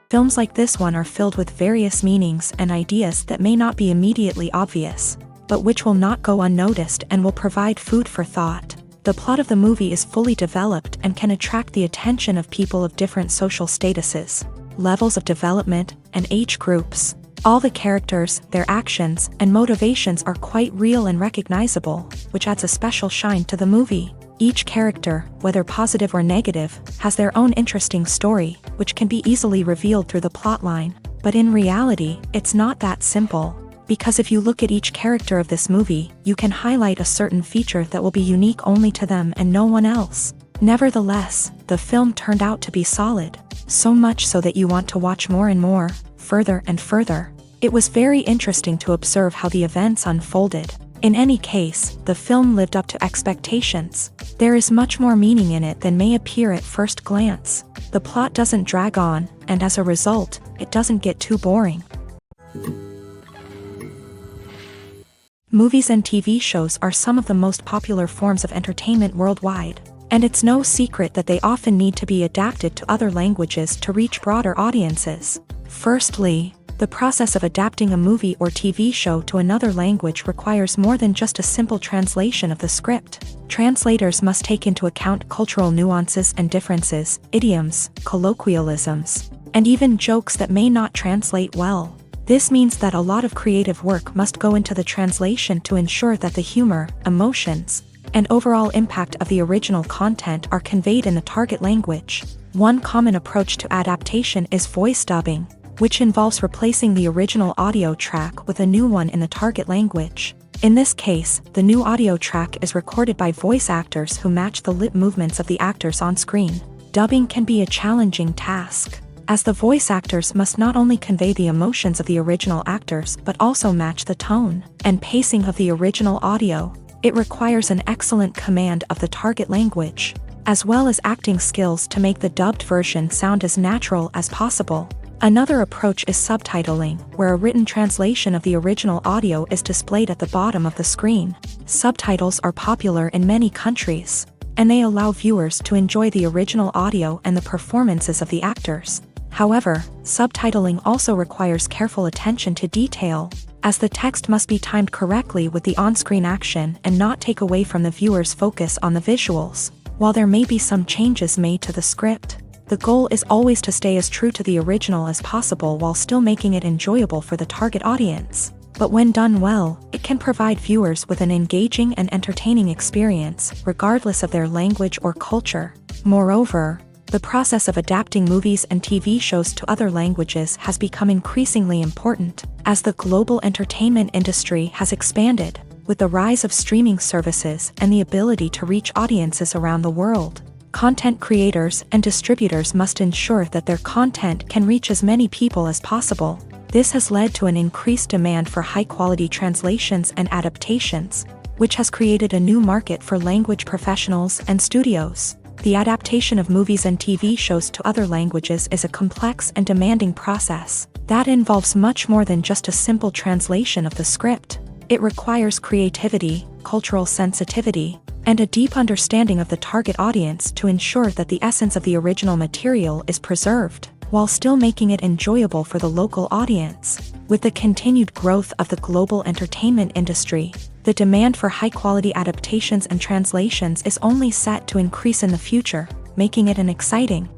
Films like this one are filled with various meanings and ideas that may not be immediately obvious, but which will not go unnoticed and will provide food for thought. The plot of the movie is fully developed and can attract the attention of people of different social statuses, levels of development, and age groups. All the characters, their actions, and motivations are quite real and recognizable, which adds a special shine to the movie. Each character, whether positive or negative, has their own interesting story, which can be easily revealed through the plotline. But in reality, it's not that simple. Because if you look at each character of this movie, you can highlight a certain feature that will be unique only to them and no one else. Nevertheless, the film turned out to be solid. So much so that you want to watch more and more, further and further. It was very interesting to observe how the events unfolded. In any case, the film lived up to expectations. There is much more meaning in it than may appear at first glance. The plot doesn't drag on, and as a result, it doesn't get too boring. Movies and TV shows are some of the most popular forms of entertainment worldwide, and it's no secret that they often need to be adapted to other languages to reach broader audiences. Firstly, the process of adapting a movie or TV show to another language requires more than just a simple translation of the script. Translators must take into account cultural nuances and differences, idioms, colloquialisms, and even jokes that may not translate well. This means that a lot of creative work must go into the translation to ensure that the humor, emotions, and overall impact of the original content are conveyed in the target language. One common approach to adaptation is voice dubbing, which involves replacing the original audio track with a new one in the target language. In this case, the new audio track is recorded by voice actors who match the lip movements of the actors on screen. Dubbing can be a challenging task, as the voice actors must not only convey the emotions of the original actors but also match the tone and pacing of the original audio. It requires an excellent command of the target language, as well as acting skills to make the dubbed version sound as natural as possible. Another approach is subtitling, where a written translation of the original audio is displayed at the bottom of the screen. Subtitles are popular in many countries, and they allow viewers to enjoy the original audio and the performances of the actors. However, subtitling also requires careful attention to detail, as the text must be timed correctly with the on-screen action and not take away from the viewer's focus on the visuals. While there may be some changes made to the script, the goal is always to stay as true to the original as possible while still making it enjoyable for the target audience. But when done well, it can provide viewers with an engaging and entertaining experience, regardless of their language or culture. Moreover, the process of adapting movies and TV shows to other languages has become increasingly important, as the global entertainment industry has expanded, with the rise of streaming services and the ability to reach audiences around the world. Content creators and distributors must ensure that their content can reach as many people as possible. This has led to an increased demand for high-quality translations and adaptations, which has created a new market for language professionals and studios. The adaptation of movies and TV shows to other languages is a complex and demanding process that involves much more than just a simple translation of the script. It requires creativity, cultural sensitivity, and a deep understanding of the target audience to ensure that the essence of the original material is preserved, while still making it enjoyable for the local audience. With the continued growth of the global entertainment industry, the demand for high-quality adaptations and translations is only set to increase in the future, making it an exciting.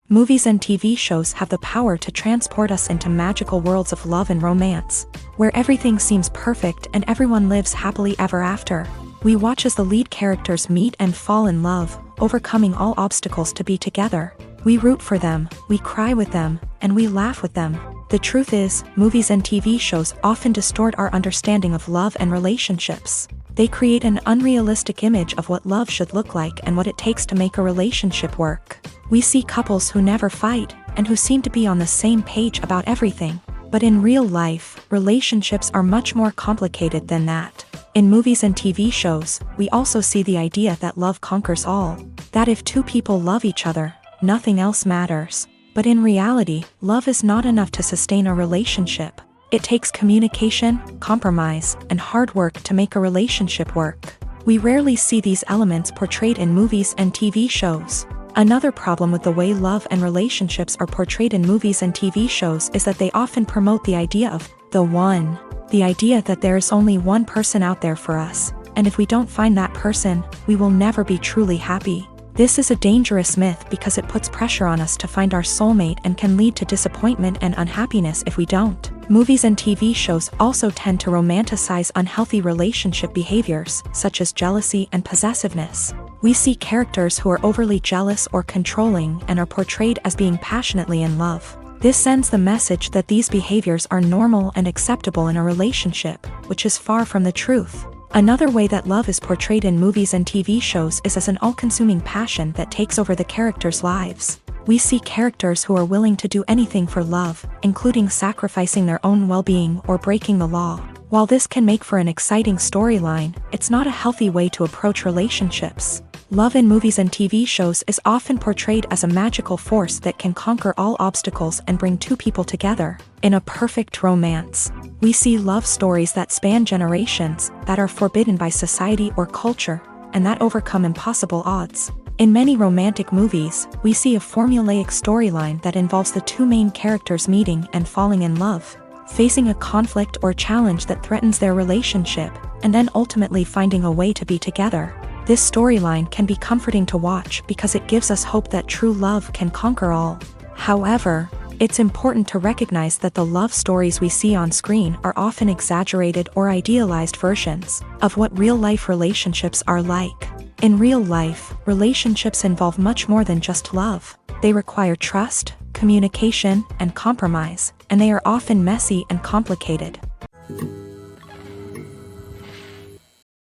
Movies and TV shows have the power to transport us into magical worlds of love and romance, where everything seems perfect and everyone lives happily ever after. We watch as the lead characters meet and fall in love, overcoming all obstacles to be together. We root for them, we cry with them, and we laugh with them. The truth is, movies and TV shows often distort our understanding of love and relationships. They create an unrealistic image of what love should look like and what it takes to make a relationship work. We see couples who never fight, and who seem to be on the same page about everything. But in real life, relationships are much more complicated than that. In movies and TV shows, we also see the idea that love conquers all. That if two people love each other, nothing else matters. But in reality, love is not enough to sustain a relationship. It takes communication, compromise, and hard work to make a relationship work. We rarely see these elements portrayed in movies and TV shows. Another problem with the way love and relationships are portrayed in movies and TV shows is that they often promote the idea of the one. The idea that there is only one person out there for us, and if we don't find that person, we will never be truly happy. This is a dangerous myth because it puts pressure on us to find our soulmate and can lead to disappointment and unhappiness if we don't. Movies and TV shows also tend to romanticize unhealthy relationship behaviors, such as jealousy and possessiveness. We see characters who are overly jealous or controlling and are portrayed as being passionately in love. This sends the message that these behaviors are normal and acceptable in a relationship, which is far from the truth. Another way that love is portrayed in movies and TV shows is as an all-consuming passion that takes over the characters' lives. We see characters who are willing to do anything for love, including sacrificing their own well-being or breaking the law. While this can make for an exciting storyline, it's not a healthy way to approach relationships. Love in movies and TV shows is often portrayed as a magical force that can conquer all obstacles and bring two people together. In a perfect romance, we see love stories that span generations, that are forbidden by society or culture, and that overcome impossible odds. In many romantic movies, we see a formulaic storyline that involves the two main characters meeting and falling in love, facing a conflict or challenge that threatens their relationship, and then ultimately finding a way to be together. This storyline can be comforting to watch because it gives us hope that true love can conquer all. However, it's important to recognize that the love stories we see on screen are often exaggerated or idealized versions of what real-life relationships are like. In real life, relationships involve much more than just love. They require trust, communication, and compromise, and they are often messy and complicated.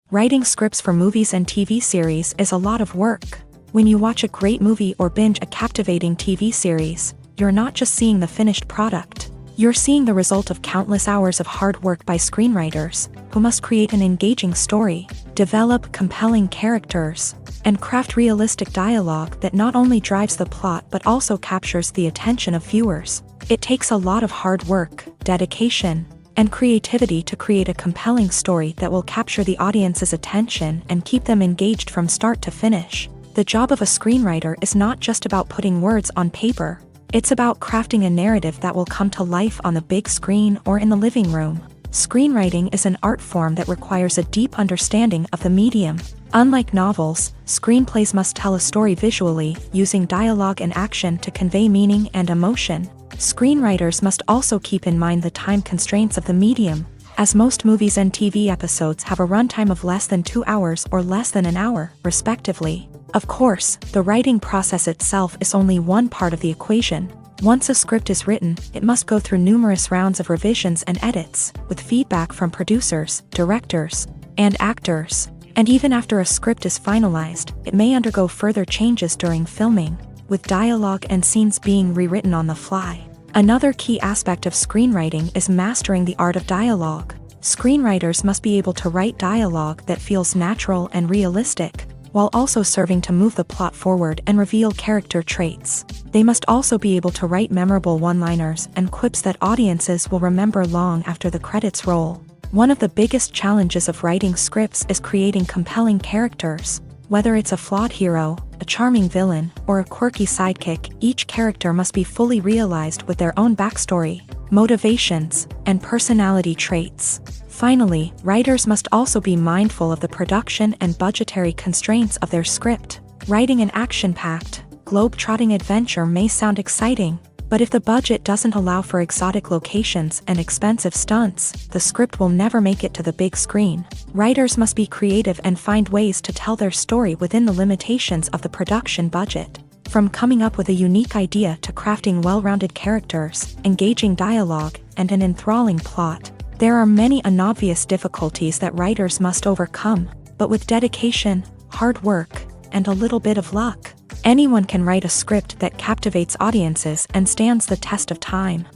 Writing scripts for movies and TV series is a lot of work. When you watch a great movie or binge a captivating TV series, you're not just seeing the finished product. You're seeing the result of countless hours of hard work by screenwriters, who must create an engaging story, develop compelling characters, and craft realistic dialogue that not only drives the plot but also captures the attention of viewers. It takes a lot of hard work, dedication, and creativity to create a compelling story that will capture the audience's attention and keep them engaged from start to finish. The job of a screenwriter is not just about putting words on paper. It's about crafting a narrative that will come to life on the big screen or in the living room. Screenwriting is an art form that requires a deep understanding of the medium. Unlike novels, screenplays must tell a story visually, using dialogue and action to convey meaning and emotion. Screenwriters must also keep in mind the time constraints of the medium, as most movies and TV episodes have a runtime of less than 2 hours or less than an hour, respectively. Of course, the writing process itself is only one part of the equation. Once a script is written, it must go through numerous rounds of revisions and edits, with feedback from producers, directors, and actors. And even after a script is finalized, it may undergo further changes during filming, with dialogue and scenes being rewritten on the fly. Another key aspect of screenwriting is mastering the art of dialogue. Screenwriters must be able to write dialogue that feels natural and realistic, while also serving to move the plot forward and reveal character traits. They must also be able to write memorable one-liners and quips that audiences will remember long after the credits roll. One of the biggest challenges of writing scripts is creating compelling characters. Whether it's a flawed hero, a charming villain, or a quirky sidekick, each character must be fully realized with their own backstory, motivations, and personality traits. Finally, writers must also be mindful of the production and budgetary constraints of their script. Writing an action-packed, globe-trotting adventure may sound exciting, but if the budget doesn't allow for exotic locations and expensive stunts, the script will never make it to the big screen. Writers must be creative and find ways to tell their story within the limitations of the production budget. From coming up with a unique idea to crafting well-rounded characters, engaging dialogue, and an enthralling plot, there are many unobvious difficulties that writers must overcome, but with dedication, hard work, and a little bit of luck, anyone can write a script that captivates audiences and stands the test of time.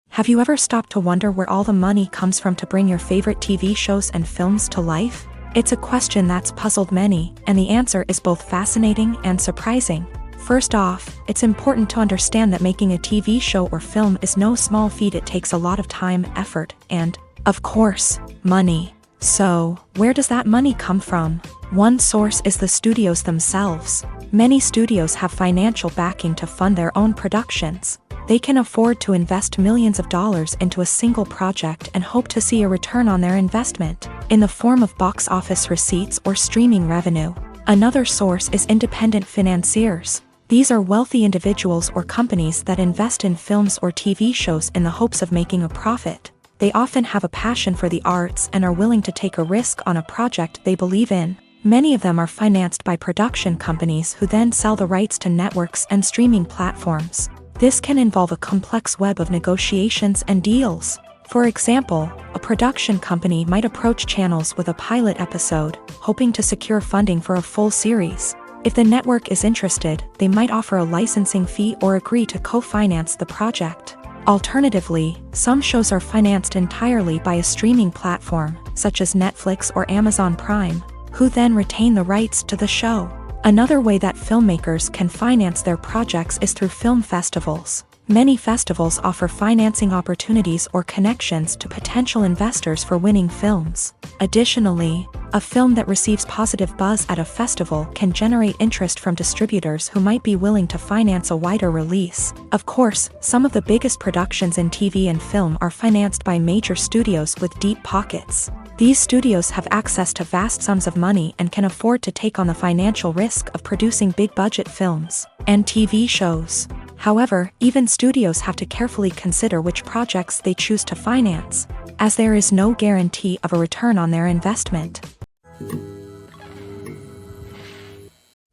Have you ever stopped to wonder where all the money comes from to bring your favorite TV shows and films to life? It's a question that's puzzled many, and the answer is both fascinating and surprising. First off, it's important to understand that making a TV show or film is no small feat. It takes a lot of time, effort, and, of course, money. So, where does that money come from? One source is the studios themselves. Many studios have financial backing to fund their own productions. They can afford to invest millions of dollars into a single project and hope to see a return on their investment, in the form of box office receipts or streaming revenue. Another source is independent financiers. These are wealthy individuals or companies that invest in films or TV shows in the hopes of making a profit. They often have a passion for the arts and are willing to take a risk on a project they believe in. Many of them are financed by production companies who then sell the rights to networks and streaming platforms. This can involve a complex web of negotiations and deals. For example, a production company might approach channels with a pilot episode, hoping to secure funding for a full series. If the network is interested, they might offer a licensing fee or agree to co-finance the project. Alternatively, some shows are financed entirely by a streaming platform, such as Netflix or Amazon Prime, who then retain the rights to the show. Another way that filmmakers can finance their projects is through film festivals. Many festivals offer financing opportunities or connections to potential investors for winning films. Additionally, a film that receives positive buzz at a festival can generate interest from distributors who might be willing to finance a wider release. Of course, some of the biggest productions in TV and film are financed by major studios with deep pockets. These studios have access to vast sums of money and can afford to take on the financial risk of producing big-budget films and TV shows. However, even studios have to carefully consider which projects they choose to finance, as there is no guarantee of a return on their investment.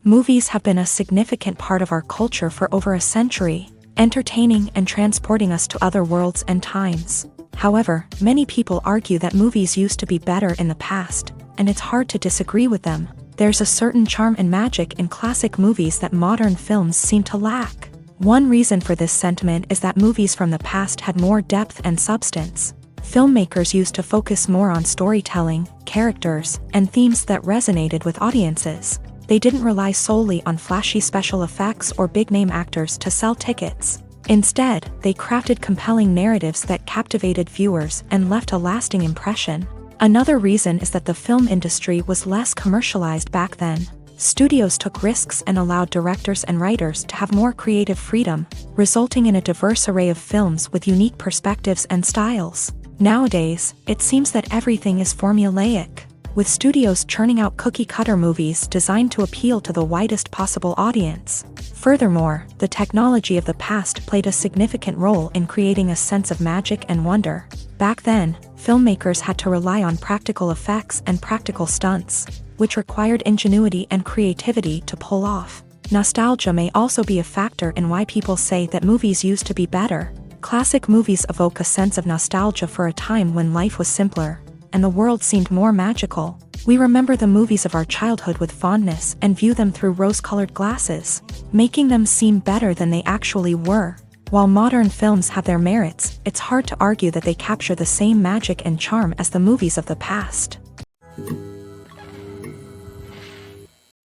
Movies have been a significant part of our culture for over a century, entertaining and transporting us to other worlds and times. However, many people argue that movies used to be better in the past, and it's hard to disagree with them. There's a certain charm and magic in classic movies that modern films seem to lack. One reason for this sentiment is that movies from the past had more depth and substance. Filmmakers used to focus more on storytelling, characters, and themes that resonated with audiences. They didn't rely solely on flashy special effects or big-name actors to sell tickets. Instead, they crafted compelling narratives that captivated viewers and left a lasting impression. Another reason is that the film industry was less commercialized back then. Studios took risks and allowed directors and writers to have more creative freedom, resulting in a diverse array of films with unique perspectives and styles. Nowadays, it seems that everything is formulaic, with studios churning out cookie-cutter movies designed to appeal to the widest possible audience. Furthermore, the technology of the past played a significant role in creating a sense of magic and wonder. Back then, filmmakers had to rely on practical effects and practical stunts, which required ingenuity and creativity to pull off. Nostalgia may also be a factor in why people say that movies used to be better. Classic movies evoke a sense of nostalgia for a time when life was simpler, and the world seemed more magical. We remember the movies of our childhood with fondness and view them through rose-colored glasses, making them seem better than they actually were. While modern films have their merits, it's hard to argue that they capture the same magic and charm as the movies of the past.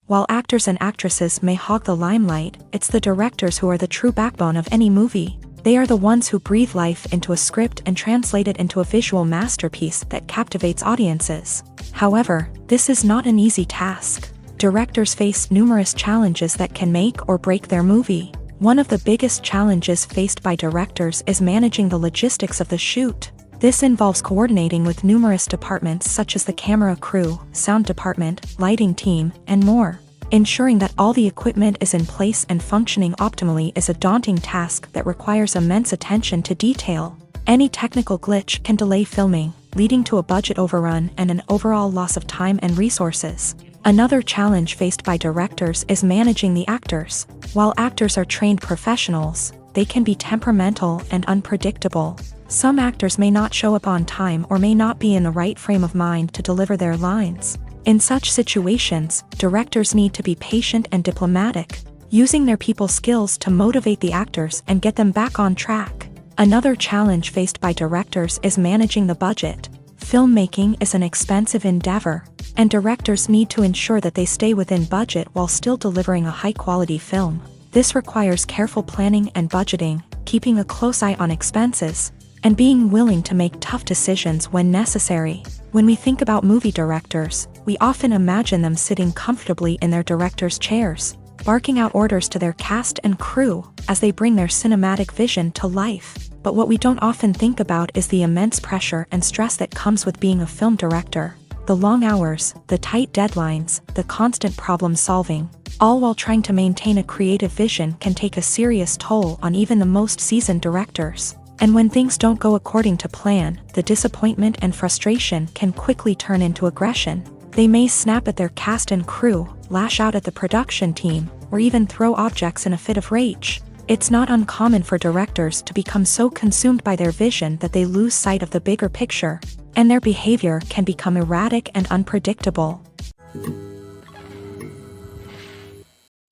While actors and actresses may hog the limelight, it's the directors who are the true backbone of any movie. They are the ones who breathe life into a script and translate it into a visual masterpiece that captivates audiences. However, this is not an easy task. Directors face numerous challenges that can make or break their movie. One of the biggest challenges faced by directors is managing the logistics of the shoot. This involves coordinating with numerous departments such as the camera crew, sound department, lighting team, and more. Ensuring that all the equipment is in place and functioning optimally is a daunting task that requires immense attention to detail. Any technical glitch can delay filming, leading to a budget overrun and an overall loss of time and resources. Another challenge faced by directors is managing the actors. While actors are trained professionals, they can be temperamental and unpredictable. Some actors may not show up on time or may not be in the right frame of mind to deliver their lines. In such situations, directors need to be patient and diplomatic, using their people skills to motivate the actors and get them back on track. Another challenge faced by directors is managing the budget. Filmmaking is an expensive endeavor, and directors need to ensure that they stay within budget while still delivering a high-quality film. This requires careful planning and budgeting, keeping a close eye on expenses, and being willing to make tough decisions when necessary. When we think about movie directors, we often imagine them sitting comfortably in their director's chairs, barking out orders to their cast and crew as they bring their cinematic vision to life. But what we don't often think about is the immense pressure and stress that comes with being a film director. The long hours, the tight deadlines, the constant problem solving, all while trying to maintain a creative vision can take a serious toll on even the most seasoned directors. And when things don't go according to plan, the disappointment and frustration can quickly turn into aggression. They may snap at their cast and crew, lash out at the production team, or even throw objects in a fit of rage. It's not uncommon for directors to become so consumed by their vision that they lose sight of the bigger picture, and their behavior can become erratic and unpredictable.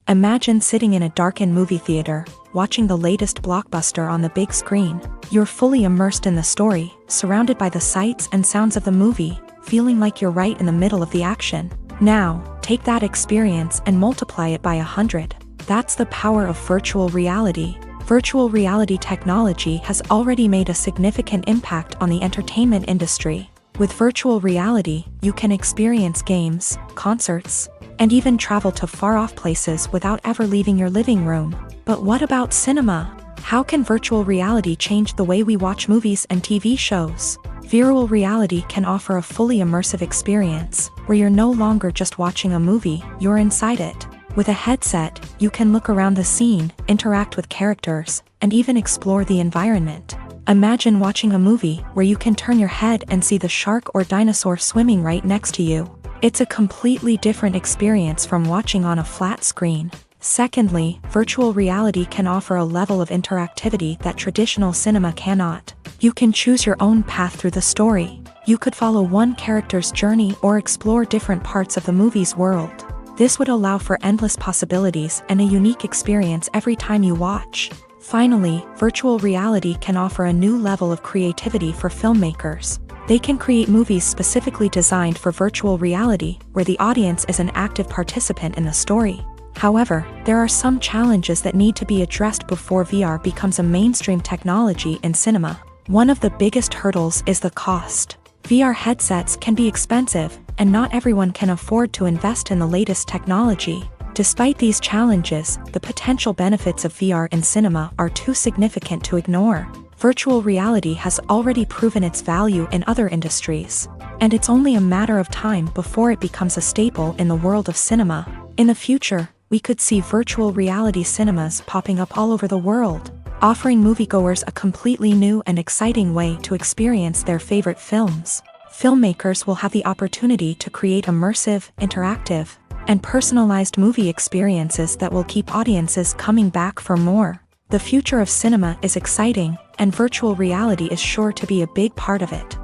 Imagine sitting in a darkened movie theater, watching the latest blockbuster on the big screen. You're fully immersed in the story, surrounded by the sights and sounds of the movie, feeling like you're right in the middle of the action. Now, take that experience and multiply it by 100. That's the power of virtual reality. Virtual reality technology has already made a significant impact on the entertainment industry. With virtual reality, you can experience games, concerts, and even travel to far-off places without ever leaving your living room. But what about cinema? How can virtual reality change the way we watch movies and TV shows? Virtual reality can offer a fully immersive experience, where you're no longer just watching a movie, you're inside it. With a headset, you can look around the scene, interact with characters, and even explore the environment. Imagine watching a movie where you can turn your head and see the shark or dinosaur swimming right next to you. It's a completely different experience from watching on a flat screen. Secondly, virtual reality can offer a level of interactivity that traditional cinema cannot. You can choose your own path through the story. You could follow one character's journey or explore different parts of the movie's world. This would allow for endless possibilities and a unique experience every time you watch. Finally, virtual reality can offer a new level of creativity for filmmakers. They can create movies specifically designed for virtual reality, where the audience is an active participant in the story. However, there are some challenges that need to be addressed before VR becomes a mainstream technology in cinema. One of the biggest hurdles is the cost. VR headsets can be expensive, and not everyone can afford to invest in the latest technology. Despite these challenges, the potential benefits of VR in cinema are too significant to ignore. Virtual reality has already proven its value in other industries, and it's only a matter of time before it becomes a staple in the world of cinema. In the future, we could see virtual reality cinemas popping up all over the world, offering moviegoers a completely new and exciting way to experience their favorite films. Filmmakers will have the opportunity to create immersive, interactive, and personalized movie experiences that will keep audiences coming back for more. The future of cinema is exciting, and virtual reality is sure to be a big part of it.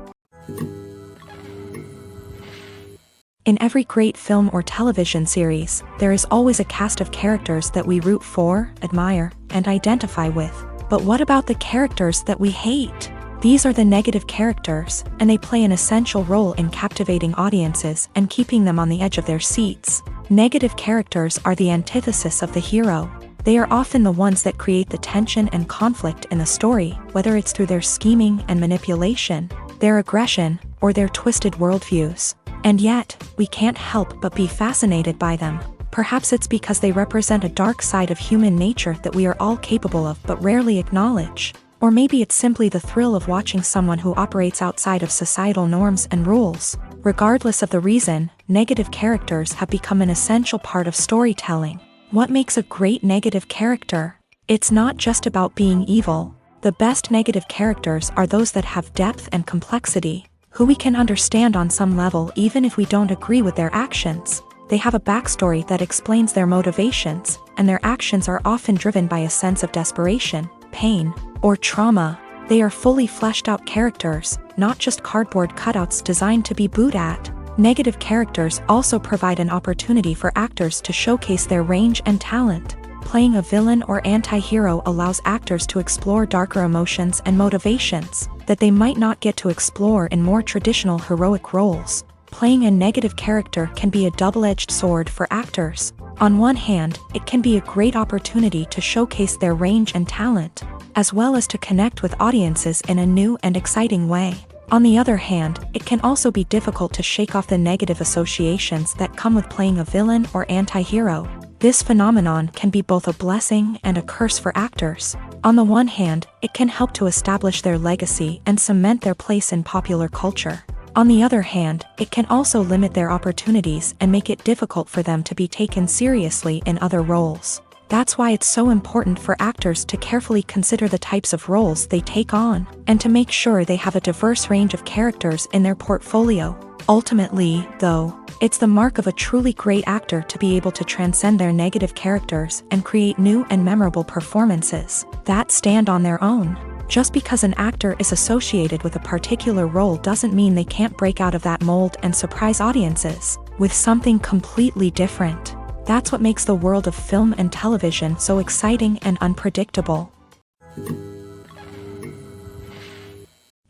In every great film or television series, there is always a cast of characters that we root for, admire, and identify with. But what about the characters that we hate? These are the negative characters, and they play an essential role in captivating audiences and keeping them on the edge of their seats. Negative characters are the antithesis of the hero. They are often the ones that create the tension and conflict in the story, whether it's through their scheming and manipulation, their aggression, or their twisted worldviews. And yet, we can't help but be fascinated by them. Perhaps it's because they represent a dark side of human nature that we are all capable of but rarely acknowledge. Or maybe it's simply the thrill of watching someone who operates outside of societal norms and rules. Regardless of the reason, negative characters have become an essential part of storytelling. What makes a great negative character? It's not just about being evil. The best negative characters are those that have depth and complexity, who we can understand on some level even if we don't agree with their actions. They have a backstory that explains their motivations, and their actions are often driven by a sense of desperation, pain, or trauma. They are fully fleshed out characters, not just cardboard cutouts designed to be booed at. Negative characters also provide an opportunity for actors to showcase their range and talent. Playing a villain or anti-hero allows actors to explore darker emotions and motivations that they might not get to explore in more traditional heroic roles. Playing a negative character can be a double-edged sword for actors. On one hand, it can be a great opportunity to showcase their range and talent. as well as to connect with audiences in a new and exciting way. On the other hand, it can also be difficult to shake off the negative associations that come with playing a villain or anti-hero. This phenomenon can be both a blessing and a curse for actors. On the one hand, it can help to establish their legacy and cement their place in popular culture. On the other hand, it can also limit their opportunities and make it difficult for them to be taken seriously in other roles. That's why it's so important for actors to carefully consider the types of roles they take on, and to make sure they have a diverse range of characters in their portfolio. Ultimately, though, it's the mark of a truly great actor to be able to transcend their negative characters and create new and memorable performances that stand on their own. Just because an actor is associated with a particular role doesn't mean they can't break out of that mold and surprise audiences with something completely different. That's what makes the world of film and television so exciting and unpredictable.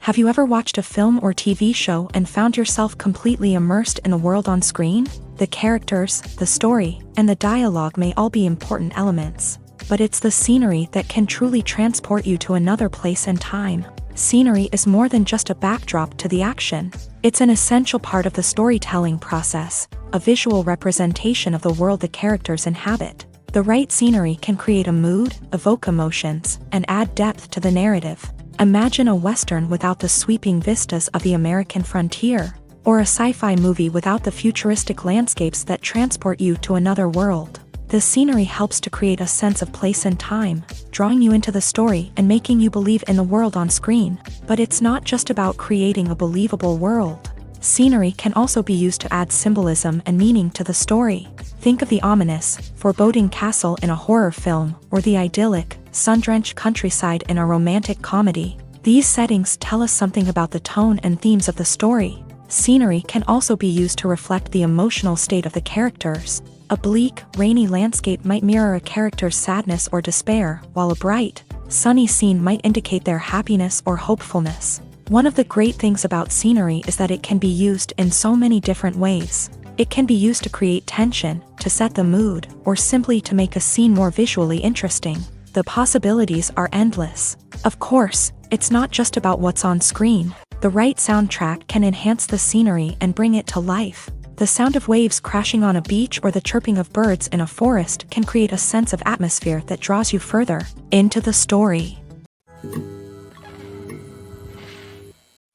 Have you ever watched a film or TV show and found yourself completely immersed in the world on screen? The characters, the story, and the dialogue may all be important elements, but it's the scenery that can truly transport you to another place and time. Scenery is more than just a backdrop to the action. It's an essential part of the storytelling process, a visual representation of the world the characters inhabit. The right scenery can create a mood, evoke emotions, and add depth to the narrative. Imagine a Western without the sweeping vistas of the American frontier, or a sci-fi movie without the futuristic landscapes that transport you to another world. The scenery helps to create a sense of place and time, drawing you into the story and making you believe in the world on screen. But it's not just about creating a believable world. Scenery can also be used to add symbolism and meaning to the story. Think of the ominous, foreboding castle in a horror film, or the idyllic, sun-drenched countryside in a romantic comedy. These settings tell us something about the tone and themes of the story. Scenery can also be used to reflect the emotional state of the characters. A bleak, rainy landscape might mirror a character's sadness or despair, while a bright, sunny scene might indicate their happiness or hopefulness. One of the great things about scenery is that it can be used in so many different ways. It can be used to create tension, to set the mood, or simply to make a scene more visually interesting. The possibilities are endless. Of course, it's not just about what's on screen. The right soundtrack can enhance the scenery and bring it to life. The sound of waves crashing on a beach or the chirping of birds in a forest can create a sense of atmosphere that draws you further into the story.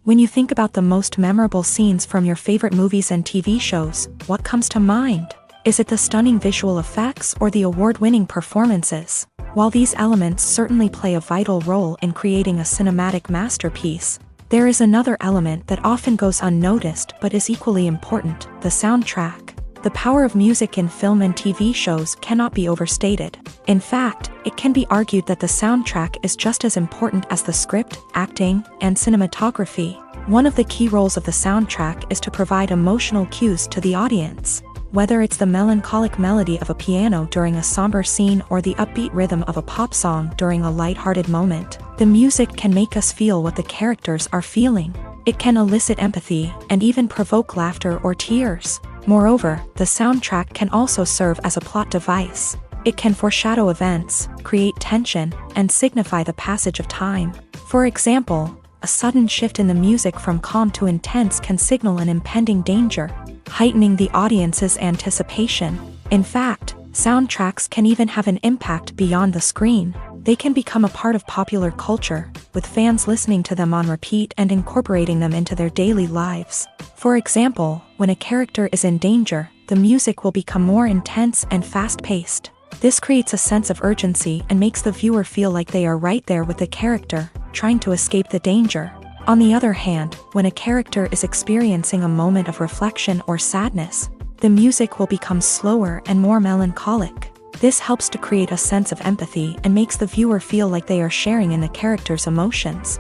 When you think about the most memorable scenes from your favorite movies and TV shows, what comes to mind? Is it the stunning visual effects or the award-winning performances? While these elements certainly play a vital role in creating a cinematic masterpiece, there is another element that often goes unnoticed but is equally important: the soundtrack. The power of music in film and TV shows cannot be overstated. In fact, it can be argued that the soundtrack is just as important as the script, acting, and cinematography. One of the key roles of the soundtrack is to provide emotional cues to the audience. Whether it's the melancholic melody of a piano during a somber scene or the upbeat rhythm of a pop song during a lighthearted moment, the music can make us feel what the characters are feeling. It can elicit empathy and even provoke laughter or tears. Moreover, the soundtrack can also serve as a plot device. It can foreshadow events, create tension, and signify the passage of time. For example, a sudden shift in the music from calm to intense can signal an impending danger, heightening the audience's anticipation. In fact, soundtracks can even have an impact beyond the screen. They can become a part of popular culture, with fans listening to them on repeat and incorporating them into their daily lives. For example, when a character is in danger, the music will become more intense and fast-paced. This creates a sense of urgency and makes the viewer feel like they are right there with the character, trying to escape the danger. On the other hand, when a character is experiencing a moment of reflection or sadness, the music will become slower and more melancholic. This helps to create a sense of empathy and makes the viewer feel like they are sharing in the character's emotions.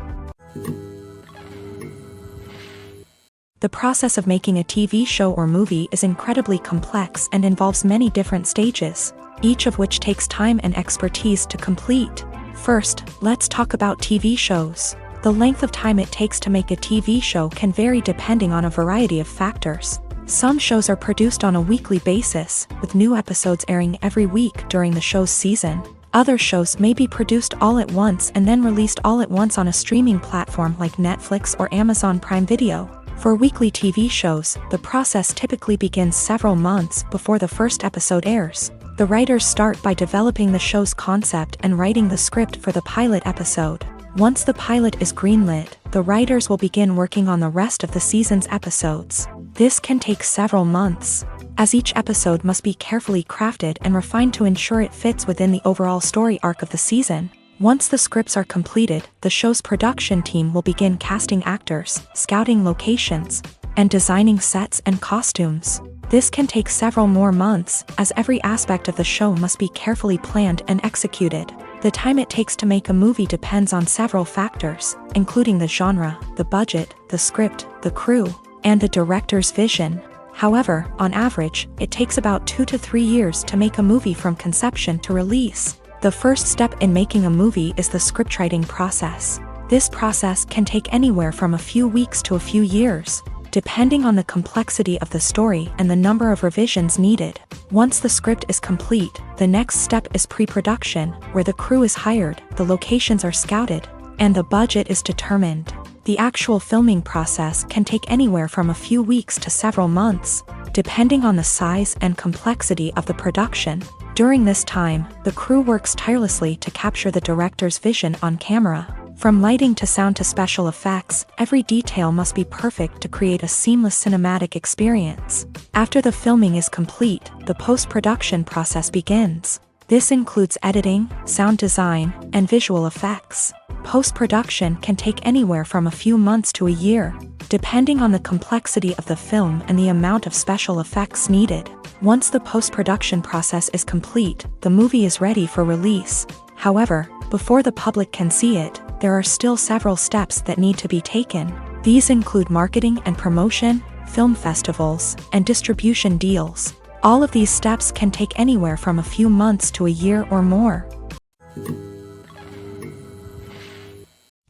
The process of making a TV show or movie is incredibly complex and involves many different stages, each of which takes time and expertise to complete. First, let's talk about TV shows. The length of time it takes to make a TV show can vary depending on a variety of factors. Some shows are produced on a weekly basis, with new episodes airing every week during the show's season. Other shows may be produced all at once and then released all at once on a streaming platform like Netflix or Amazon Prime Video. For weekly TV shows, the process typically begins several months before the first episode airs. The writers start by developing the show's concept and writing the script for the pilot episode. Once the pilot is greenlit, the writers will begin working on the rest of the season's episodes. This can take several months, as each episode must be carefully crafted and refined to ensure it fits within the overall story arc of the season. Once the scripts are completed, the show's production team will begin casting actors, scouting locations, and designing sets and costumes. This can take several more months, as every aspect of the show must be carefully planned and executed. The time it takes to make a movie depends on several factors, including the genre, the budget, the script, the crew, and the director's vision. However, on average, it takes about 2 to 3 years to make a movie from conception to release. The first step in making a movie is the scriptwriting process. This process can take anywhere from a few weeks to a few years, depending on the complexity of the story and the number of revisions needed. Once the script is complete, the next step is pre-production, where the crew is hired, the locations are scouted, and the budget is determined. The actual filming process can take anywhere from a few weeks to several months, depending on the size and complexity of the production. During this time, the crew works tirelessly to capture the director's vision on camera. From lighting to sound to special effects, every detail must be perfect to create a seamless cinematic experience. After the filming is complete, the post-production process begins. This includes editing, sound design, and visual effects. Post-production can take anywhere from a few months to a year, depending on the complexity of the film and the amount of special effects needed. Once the post-production process is complete, the movie is ready for release. However, before the public can see it, there are still several steps that need to be taken. These include marketing and promotion, film festivals, and distribution deals. All of these steps can take anywhere from a few months to a year or more.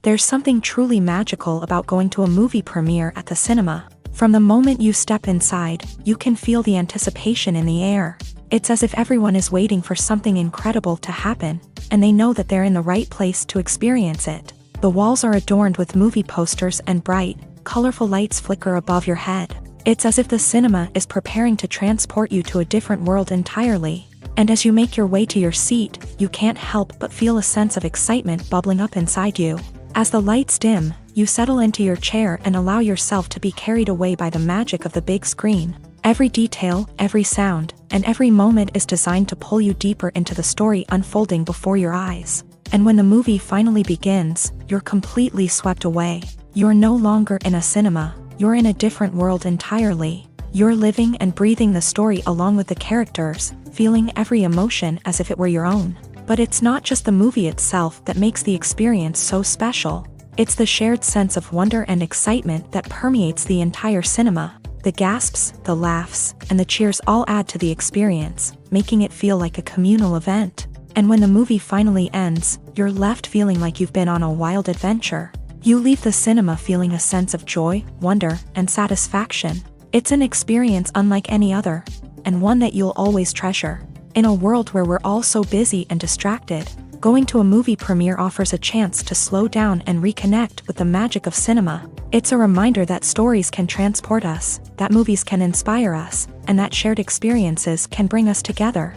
There's something truly magical about going to a movie premiere at the cinema. From the moment you step inside, you can feel the anticipation in the air. It's as if everyone is waiting for something incredible to happen, and they know that they're in the right place to experience it. The walls are adorned with movie posters and bright, colorful lights flicker above your head. It's as if the cinema is preparing to transport you to a different world entirely. And as you make your way to your seat, you can't help but feel a sense of excitement bubbling up inside you. As the lights dim, you settle into your chair and allow yourself to be carried away by the magic of the big screen. Every detail, every sound, and every moment is designed to pull you deeper into the story unfolding before your eyes. And when the movie finally begins, you're completely swept away. You're no longer in a cinema, you're in a different world entirely. You're living and breathing the story along with the characters, feeling every emotion as if it were your own. But it's not just the movie itself that makes the experience so special. It's the shared sense of wonder and excitement that permeates the entire cinema. The gasps, the laughs, and the cheers all add to the experience, making it feel like a communal event. And when the movie finally ends, you're left feeling like you've been on a wild adventure. You leave the cinema feeling a sense of joy, wonder, and satisfaction. It's an experience unlike any other, and one that you'll always treasure. In a world where we're all so busy and distracted, going to a movie premiere offers a chance to slow down and reconnect with the magic of cinema. It's a reminder that stories can transport us, that movies can inspire us, and that shared experiences can bring us together.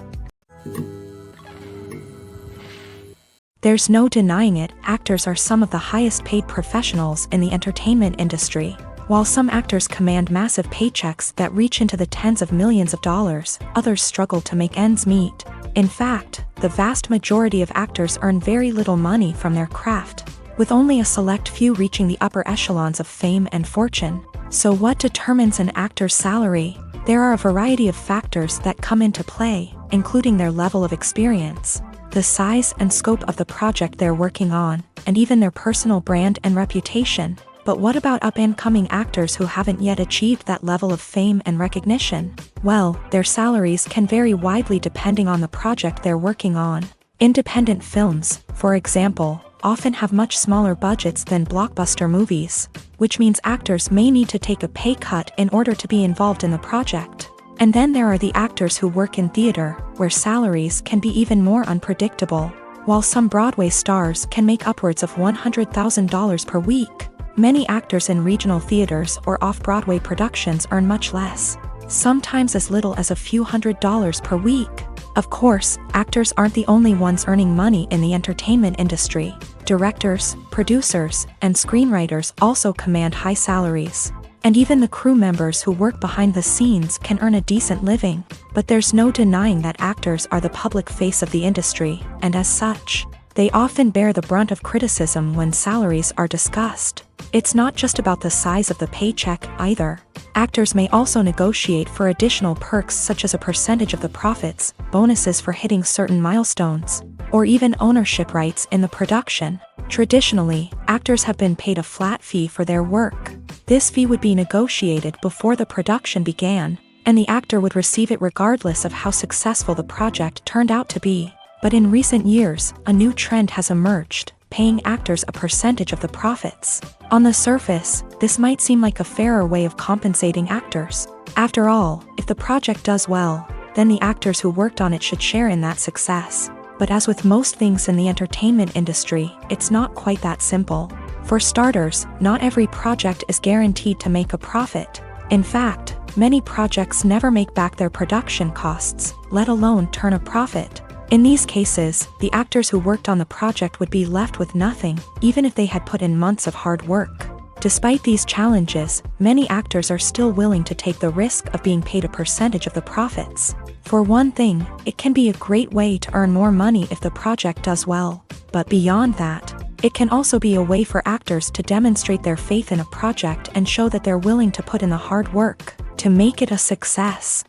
There's no denying it, actors are some of the highest paid professionals in the entertainment industry. While some actors command massive paychecks that reach into the tens of millions of dollars, others struggle to make ends meet. In fact, the vast majority of actors earn very little money from their craft, with only a select few reaching the upper echelons of fame and fortune. So what determines an actor's salary? There are a variety of factors that come into play, including their level of experience, the size and scope of the project they're working on, and even their personal brand and reputation. But what about up-and-coming actors who haven't yet achieved that level of fame and recognition? Well, their salaries can vary widely depending on the project they're working on. Independent films, for example, often have much smaller budgets than blockbuster movies, which means actors may need to take a pay cut in order to be involved in the project. And then there are the actors who work in theater, where salaries can be even more unpredictable. While some Broadway stars can make upwards of $100,000 per week, many actors in regional theaters or off-Broadway productions earn much less, sometimes as little as a few $100s per week. Of course, actors aren't the only ones earning money in the entertainment industry. Directors, producers, and screenwriters also command high salaries. And even the crew members who work behind the scenes can earn a decent living. But there's no denying that actors are the public face of the industry, and as such, they often bear the brunt of criticism when salaries are discussed. It's not just about the size of the paycheck, either. Actors may also negotiate for additional perks such as a percentage of the profits, bonuses for hitting certain milestones, or even ownership rights in the production. Traditionally, actors have been paid a flat fee for their work. This fee would be negotiated before the production began, and the actor would receive it regardless of how successful the project turned out to be. But in recent years, a new trend has emerged, paying actors a percentage of the profits. On the surface, this might seem like a fairer way of compensating actors. After all, if the project does well, then the actors who worked on it should share in that success. But as with most things in the entertainment industry, it's not quite that simple. For starters, not every project is guaranteed to make a profit. In fact, many projects never make back their production costs, let alone turn a profit. In these cases, the actors who worked on the project would be left with nothing, even if they had put in months of hard work. Despite these challenges, many actors are still willing to take the risk of being paid a percentage of the profits. For one thing, it can be a great way to earn more money if the project does well. But beyond that, it can also be a way for actors to demonstrate their faith in a project and show that they're willing to put in the hard work to make it a success.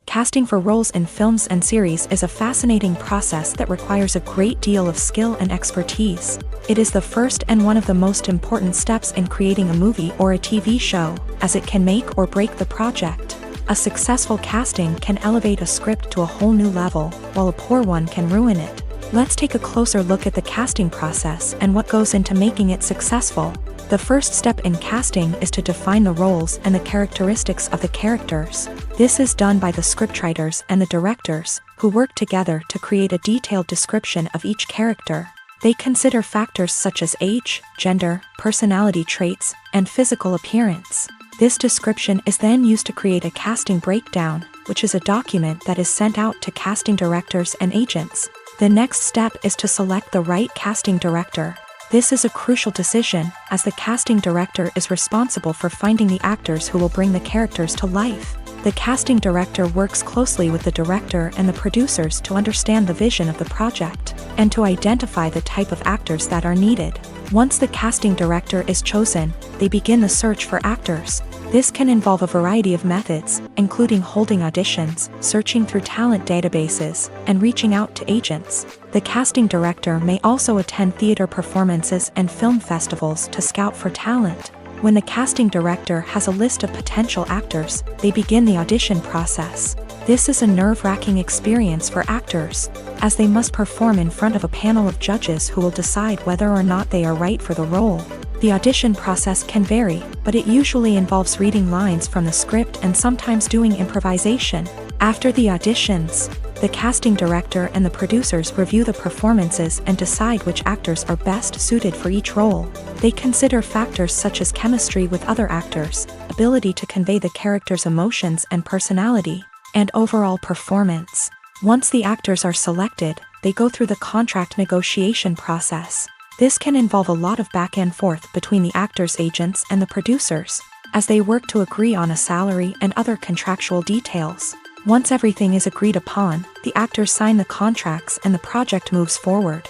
Casting for roles in films and series is a fascinating process that requires a great deal of skill and expertise. It is the first and one of the most important steps in creating a movie or a TV show, as it can make or break the project. A successful casting can elevate a script to a whole new level, while a poor one can ruin it. Let's take a closer look at the casting process and what goes into making it successful. The first step in casting is to define the roles and the characteristics of the characters. This is done by the scriptwriters and the directors, who work together to create a detailed description of each character. They consider factors such as age, gender, personality traits, and physical appearance. This description is then used to create a casting breakdown, which is a document that is sent out to casting directors and agents. The next step is to select the right casting director. This is a crucial decision, as the casting director is responsible for finding the actors who will bring the characters to life. The casting director works closely with the director and the producers to understand the vision of the project, and to identify the type of actors that are needed. Once the casting director is chosen, they begin the search for actors. This can involve a variety of methods, including holding auditions, searching through talent databases, and reaching out to agents. The casting director may also attend theater performances and film festivals to scout for talent. When the casting director has a list of potential actors, they begin the audition process. This is a nerve-wracking experience for actors, as they must perform in front of a panel of judges who will decide whether or not they are right for the role. The audition process can vary, but it usually involves reading lines from the script and sometimes doing improvisation. After the auditions, the casting director and the producers review the performances and decide which actors are best suited for each role. They consider factors such as chemistry with other actors, ability to convey the character's emotions and personality, and overall performance. Once the actors are selected, they go through the contract negotiation process. This can involve a lot of back and forth between the actors' agents and the producers, as they work to agree on a salary and other contractual details. Once everything is agreed upon, the actors sign the contracts and the project moves forward.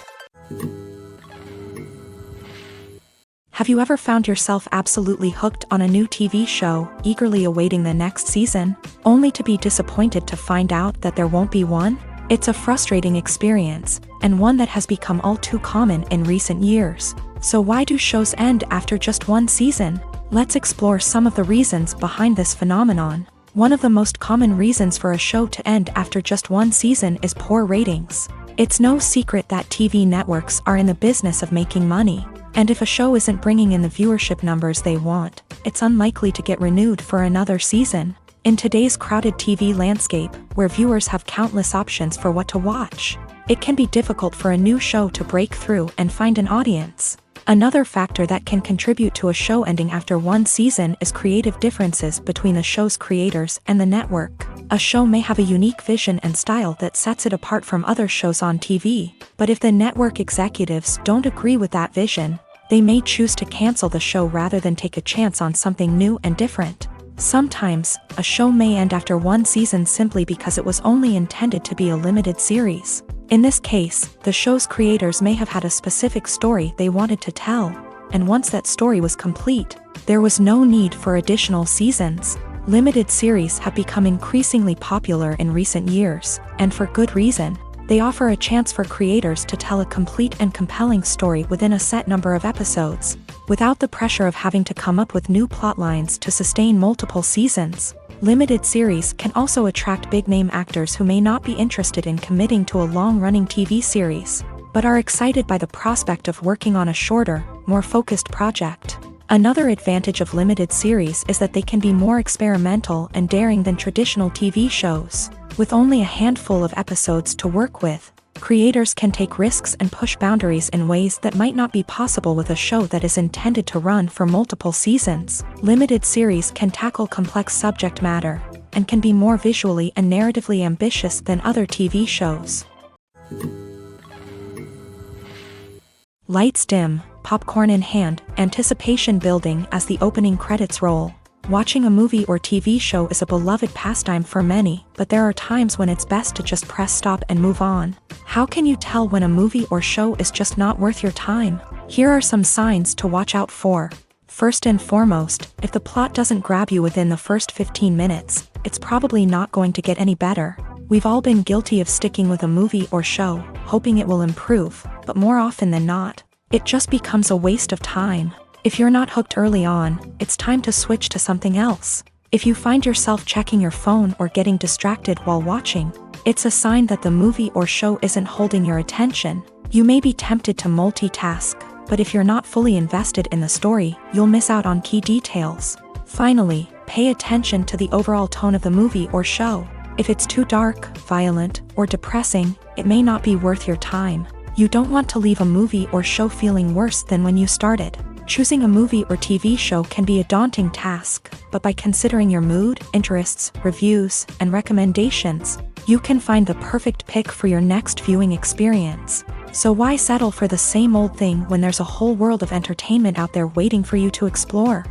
Have you ever found yourself absolutely hooked on a new TV show, eagerly awaiting the next season, only to be disappointed to find out that there won't be one? It's a frustrating experience, and one that has become all too common in recent years. So why do shows end after just one season? Let's explore some of the reasons behind this phenomenon. One of the most common reasons for a show to end after just one season is poor ratings. It's no secret that TV networks are in the business of making money, and if a show isn't bringing in the viewership numbers they want, it's unlikely to get renewed for another season. In today's crowded TV landscape, where viewers have countless options for what to watch, it can be difficult for a new show to break through and find an audience. Another factor that can contribute to a show ending after one season is creative differences between the show's creators and the network. A show may have a unique vision and style that sets it apart from other shows on TV, but if the network executives don't agree with that vision, they may choose to cancel the show rather than take a chance on something new and different. Sometimes, a show may end after one season simply because it was only intended to be a limited series. In this case, the show's creators may have had a specific story they wanted to tell, and once that story was complete, there was no need for additional seasons. Limited series have become increasingly popular in recent years, and for good reason. They offer a chance for creators to tell a complete and compelling story within a set number of episodes, without the pressure of having to come up with new plot lines to sustain multiple seasons. Limited series can also attract big-name actors who may not be interested in committing to a long-running TV series, but are excited by the prospect of working on a shorter, more focused project. Another advantage of limited series is that they can be more experimental and daring than traditional TV shows. With only a handful of episodes to work with, creators can take risks and push boundaries in ways that might not be possible with a show that is intended to run for multiple seasons. Limited series can tackle complex subject matter, and can be more visually and narratively ambitious than other TV shows. Lights dim, popcorn in hand, anticipation building as the opening credits roll. Watching a movie or TV show is a beloved pastime for many, but there are times when it's best to just press stop and move on. How can you tell when a movie or show is just not worth your time? Here are some signs to watch out for. First and foremost, if the plot doesn't grab you within the first 15 minutes, it's probably not going to get any better. We've all been guilty of sticking with a movie or show, hoping it will improve, but more often than not, it just becomes a waste of time. If you're not hooked early on, it's time to switch to something else. If you find yourself checking your phone or getting distracted while watching, it's a sign that the movie or show isn't holding your attention. You may be tempted to multitask, but if you're not fully invested in the story, you'll miss out on key details. Finally, pay attention to the overall tone of the movie or show. If it's too dark, violent, or depressing, it may not be worth your time. You don't want to leave a movie or show feeling worse than when you started. Choosing a movie or TV show can be a daunting task, but by considering your mood, interests, reviews, and recommendations, you can find the perfect pick for your next viewing experience. So why settle for the same old thing when there's a whole world of entertainment out there waiting for you to explore?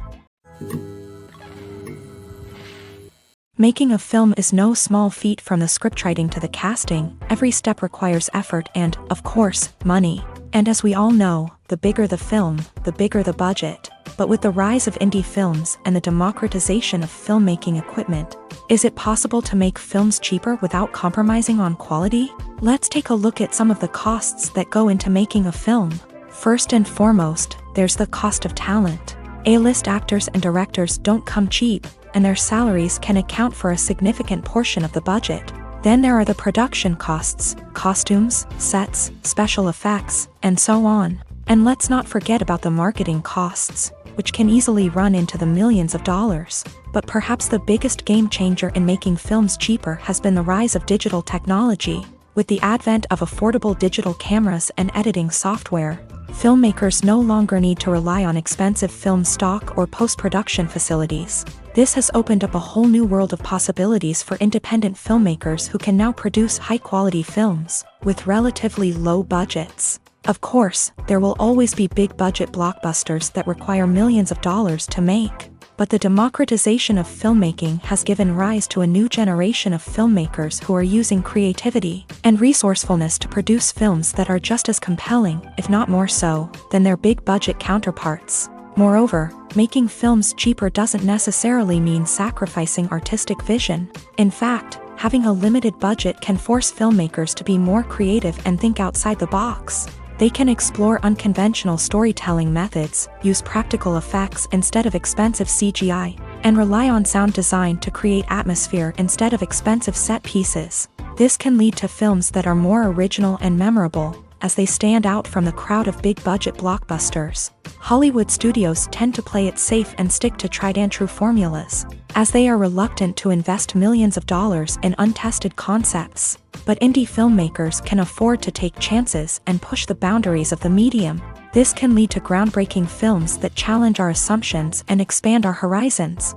Making a film is no small feat. From the scriptwriting to the casting, every step requires effort and, of course, money. And as we all know, the bigger the film, the bigger the budget. But with the rise of indie films and the democratization of filmmaking equipment, is it possible to make films cheaper without compromising on quality? Let's take a look at some of the costs that go into making a film. First and foremost, there's the cost of talent. A-list actors and directors don't come cheap, and their salaries can account for a significant portion of the budget. Then there are the production costs, costumes, sets, special effects, and so on. And let's not forget about the marketing costs, which can easily run into the millions of dollars. But perhaps the biggest game changer in making films cheaper has been the rise of digital technology. With the advent of affordable digital cameras and editing software, filmmakers no longer need to rely on expensive film stock or post-production facilities. This has opened up a whole new world of possibilities for independent filmmakers who can now produce high-quality films with relatively low budgets. Of course, there will always be big-budget blockbusters that require millions of dollars to make. But the democratization of filmmaking has given rise to a new generation of filmmakers who are using creativity and resourcefulness to produce films that are just as compelling, if not more so, than their big-budget counterparts. Moreover, making films cheaper doesn't necessarily mean sacrificing artistic vision. In fact, having a limited budget can force filmmakers to be more creative and think outside the box. They can explore unconventional storytelling methods, use practical effects instead of expensive CGI, and rely on sound design to create atmosphere instead of expensive set pieces. This can lead to films that are more original and memorable, as they stand out from the crowd of big-budget blockbusters. Hollywood studios tend to play it safe and stick to tried-and-true formulas, as they are reluctant to invest millions of dollars in untested concepts. But indie filmmakers can afford to take chances and push the boundaries of the medium. This can lead to groundbreaking films that challenge our assumptions and expand our horizons.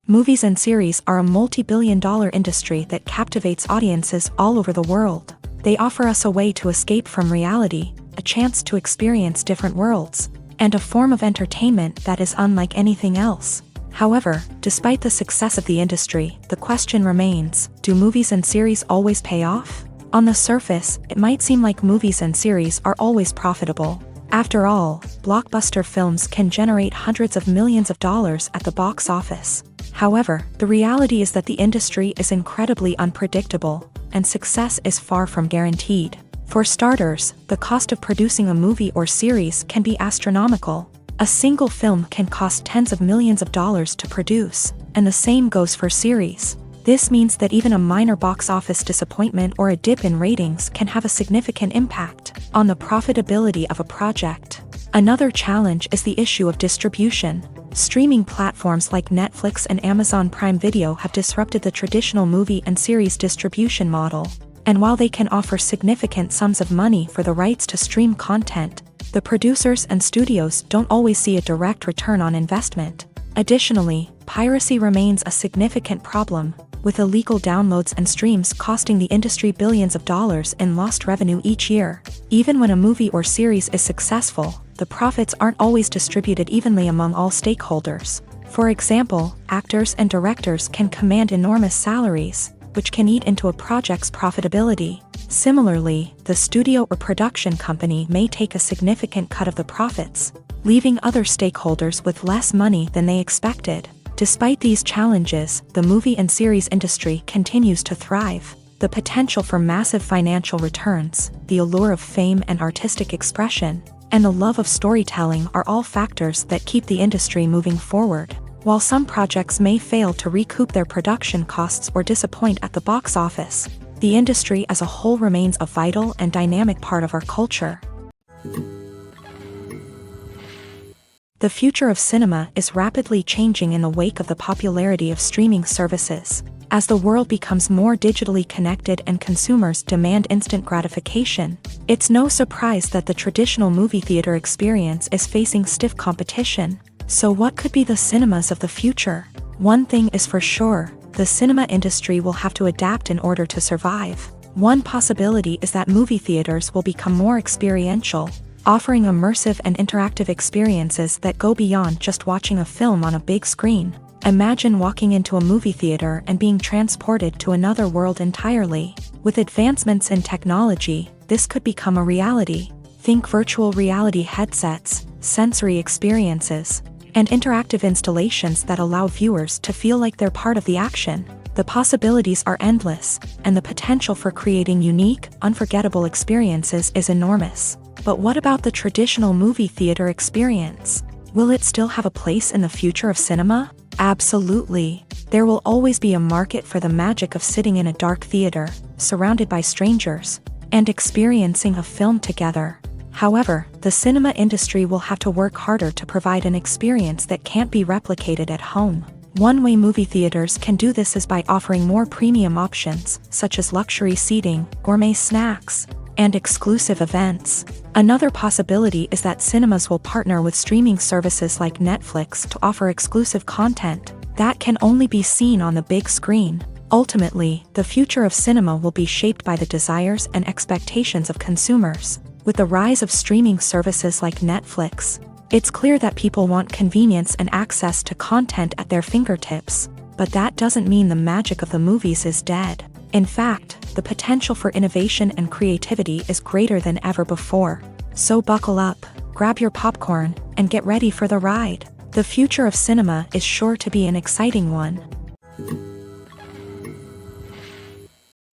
Movies and series are a multi-billion-dollar industry that captivates audiences all over the world. They offer us a way to escape from reality, a chance to experience different worlds, and a form of entertainment that is unlike anything else. However, despite the success of the industry, the question remains, do movies and series always pay off? On the surface, it might seem like movies and series are always profitable. After all, blockbuster films can generate hundreds of millions of dollars at the box office. However, the reality is that the industry is incredibly unpredictable, and success is far from guaranteed. For starters, the cost of producing a movie or series can be astronomical. A single film can cost tens of millions of dollars to produce, and the same goes for series. This means that even a minor box office disappointment or a dip in ratings can have a significant impact on the profitability of a project. Another challenge is the issue of distribution. Streaming platforms like Netflix and Amazon Prime Video have disrupted the traditional movie and series distribution model. And while they can offer significant sums of money for the rights to stream content, the producers and studios don't always see a direct return on investment. Additionally, piracy remains a significant problem, with illegal downloads and streams costing the industry billions of dollars in lost revenue each year. Even when a movie or series is successful, the profits aren't always distributed evenly among all stakeholders. For example, actors and directors can command enormous salaries, which can eat into a project's profitability. Similarly, the studio or production company may take a significant cut of the profits, leaving other stakeholders with less money than they expected. Despite these challenges, the movie and series industry continues to thrive. The potential for massive financial returns, the allure of fame and artistic expression, and the love of storytelling are all factors that keep the industry moving forward. While some projects may fail to recoup their production costs or disappoint at the box office, the industry as a whole remains a vital and dynamic part of our culture. The future of cinema is rapidly changing in the wake of the popularity of streaming services. As the world becomes more digitally connected and consumers demand instant gratification, it's no surprise that the traditional movie theater experience is facing stiff competition. So what could be the cinemas of the future? One thing is for sure, the cinema industry will have to adapt in order to survive. One possibility is that movie theaters will become more experiential, offering immersive and interactive experiences that go beyond just watching a film on a big screen. Imagine walking into a movie theater and being transported to another world entirely. With advancements in technology, this could become a reality. Think virtual reality headsets, sensory experiences, and interactive installations that allow viewers to feel like they're part of the action. The possibilities are endless, and the potential for creating unique, unforgettable experiences is enormous. But what about the traditional movie theater experience? Will it still have a place in the future of cinema? Absolutely. There will always be a market for the magic of sitting in a dark theater, surrounded by strangers, and experiencing a film together. However, the cinema industry will have to work harder to provide an experience that can't be replicated at home. One way movie theaters can do this is by offering more premium options, such as luxury seating, gourmet snacks, and exclusive events. Another possibility is that cinemas will partner with streaming services like Netflix to offer exclusive content that can only be seen on the big screen. Ultimately, the future of cinema will be shaped by the desires and expectations of consumers. With the rise of streaming services like Netflix, it's clear that people want convenience and access to content at their fingertips. But that doesn't mean the magic of the movies is dead. In fact, the potential for innovation and creativity is greater than ever before. So buckle up, grab your popcorn, and get ready for the ride. The future of cinema is sure to be an exciting one.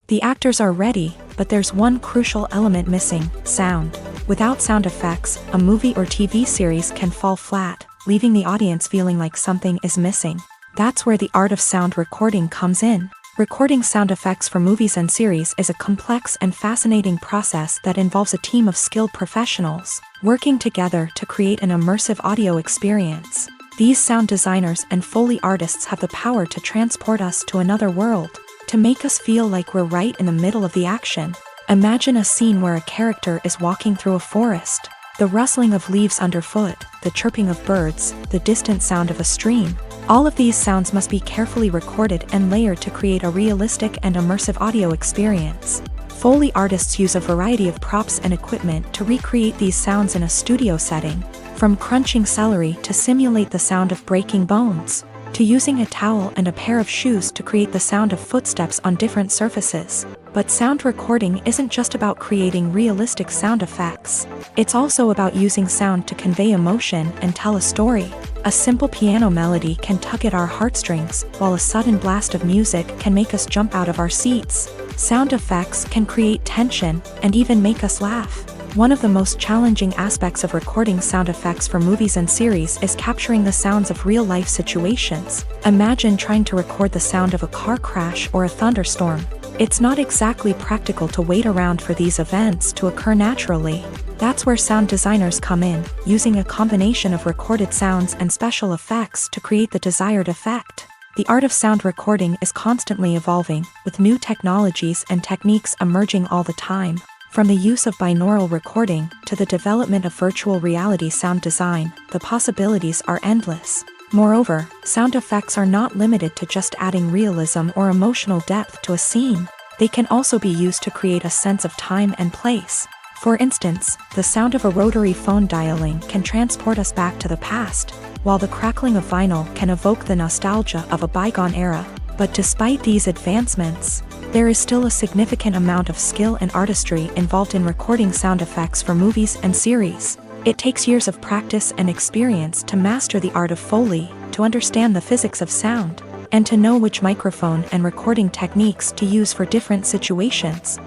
The actors are ready, but there's one crucial element missing: sound. Without sound effects, a movie or TV series can fall flat, leaving the audience feeling like something is missing. That's where the art of sound recording comes in. Recording sound effects for movies and series is a complex and fascinating process that involves a team of skilled professionals working together to create an immersive audio experience. These sound designers and Foley artists have the power to transport us to another world, to make us feel like we're right in the middle of the action. Imagine a scene where a character is walking through a forest. The rustling of leaves underfoot, the chirping of birds, the distant sound of a stream. All of these sounds must be carefully recorded and layered to create a realistic and immersive audio experience. Foley artists use a variety of props and equipment to recreate these sounds in a studio setting, from crunching celery to simulate the sound of breaking bones, to using a towel and a pair of shoes to create the sound of footsteps on different surfaces. But sound recording isn't just about creating realistic sound effects. It's also about using sound to convey emotion and tell a story. A simple piano melody can tug at our heartstrings, while a sudden blast of music can make us jump out of our seats. Sound effects can create tension and even make us laugh. One of the most challenging aspects of recording sound effects for movies and series is capturing the sounds of real-life situations. Imagine trying to record the sound of a car crash or a thunderstorm. It's not exactly practical to wait around for these events to occur naturally. That's where sound designers come in, using a combination of recorded sounds and special effects to create the desired effect. The art of sound recording is constantly evolving, with new technologies and techniques emerging all the time. From the use of binaural recording to the development of virtual reality sound design, the possibilities are endless. Moreover, sound effects are not limited to just adding realism or emotional depth to a scene. They can also be used to create a sense of time and place. For instance, the sound of a rotary phone dialing can transport us back to the past, while the crackling of vinyl can evoke the nostalgia of a bygone era. But despite these advancements, there is still a significant amount of skill and artistry involved in recording sound effects for movies and series. It takes years of practice and experience to master the art of Foley, to understand the physics of sound, and to know which microphone and recording techniques to use for different situations.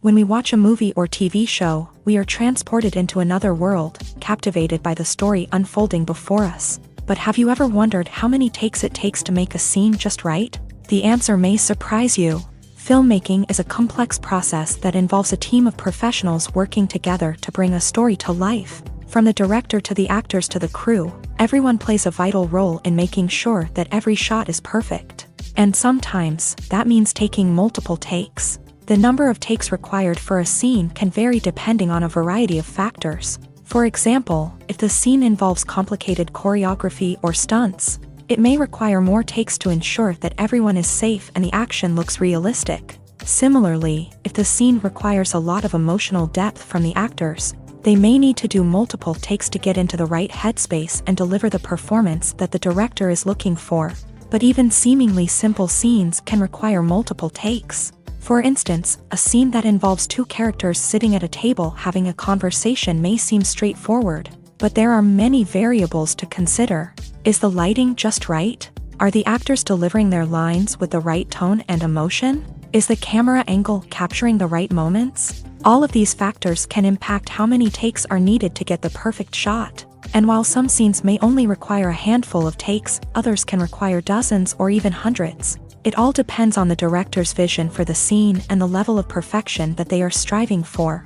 When we watch a movie or TV show, we are transported into another world, captivated by the story unfolding before us. But have you ever wondered how many takes it takes to make a scene just right? The answer may surprise you. Filmmaking is a complex process that involves a team of professionals working together to bring a story to life. From the director to the actors to the crew, everyone plays a vital role in making sure that every shot is perfect. And sometimes, that means taking multiple takes. The number of takes required for a scene can vary depending on a variety of factors. For example, if the scene involves complicated choreography or stunts, it may require more takes to ensure that everyone is safe and the action looks realistic. Similarly, if the scene requires a lot of emotional depth from the actors, they may need to do multiple takes to get into the right headspace and deliver the performance that the director is looking for. But even seemingly simple scenes can require multiple takes. For instance, a scene that involves two characters sitting at a table having a conversation may seem straightforward, but there are many variables to consider. Is the lighting just right? Are the actors delivering their lines with the right tone and emotion? Is the camera angle capturing the right moments? All of these factors can impact how many takes are needed to get the perfect shot. And while some scenes may only require a handful of takes, others can require dozens or even hundreds. It all depends on the director's vision for the scene and the level of perfection that they are striving for.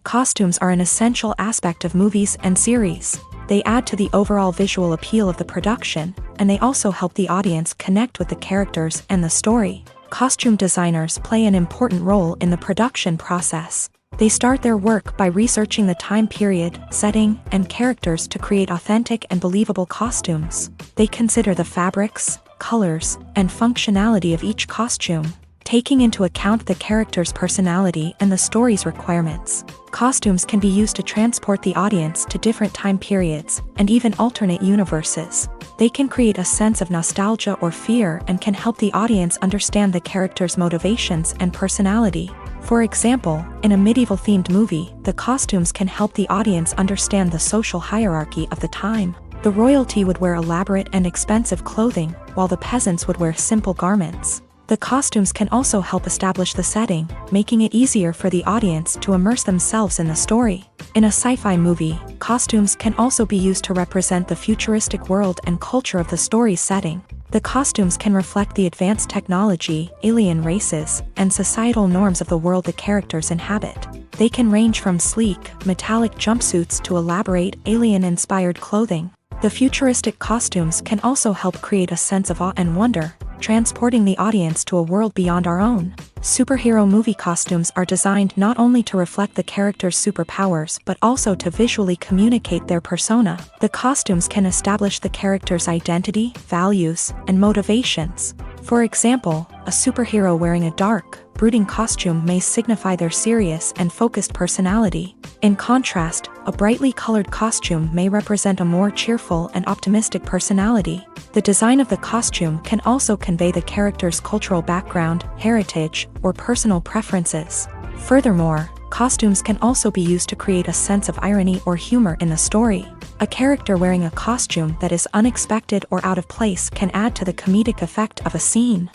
Costumes are an essential aspect of movies and series. They add to the overall visual appeal of the production, and they also help the audience connect with the characters and the story. Costume designers play an important role in the production process. They start their work by researching the time period, setting, and characters to create authentic and believable costumes. They consider the fabrics, colors, and functionality of each costume, taking into account the character's personality and the story's requirements. Costumes can be used to transport the audience to different time periods and even alternate universes. They can create a sense of nostalgia or fear and can help the audience understand the character's motivations and personality. For example, in a medieval-themed movie, the costumes can help the audience understand the social hierarchy of the time. The royalty would wear elaborate and expensive clothing, while the peasants would wear simple garments. The costumes can also help establish the setting, making it easier for the audience to immerse themselves in the story. In a sci-fi movie, costumes can also be used to represent the futuristic world and culture of the story's setting. The costumes can reflect the advanced technology, alien races, and societal norms of the world the characters inhabit. They can range from sleek, metallic jumpsuits to elaborate, alien-inspired clothing. The futuristic costumes can also help create a sense of awe and wonder, transporting the audience to a world beyond our own. Superhero movie costumes are designed not only to reflect the character's superpowers but also to visually communicate their persona. The costumes can establish the character's identity, values, and motivations. For example, a superhero wearing a dark, brooding costume may signify their serious and focused personality. In contrast, a brightly colored costume may represent a more cheerful and optimistic personality. The design of the costume can also convey the character's cultural background, heritage, or personal preferences. Furthermore, costumes can also be used to create a sense of irony or humor in the story. A character wearing a costume that is unexpected or out of place can add to the comedic effect of a scene.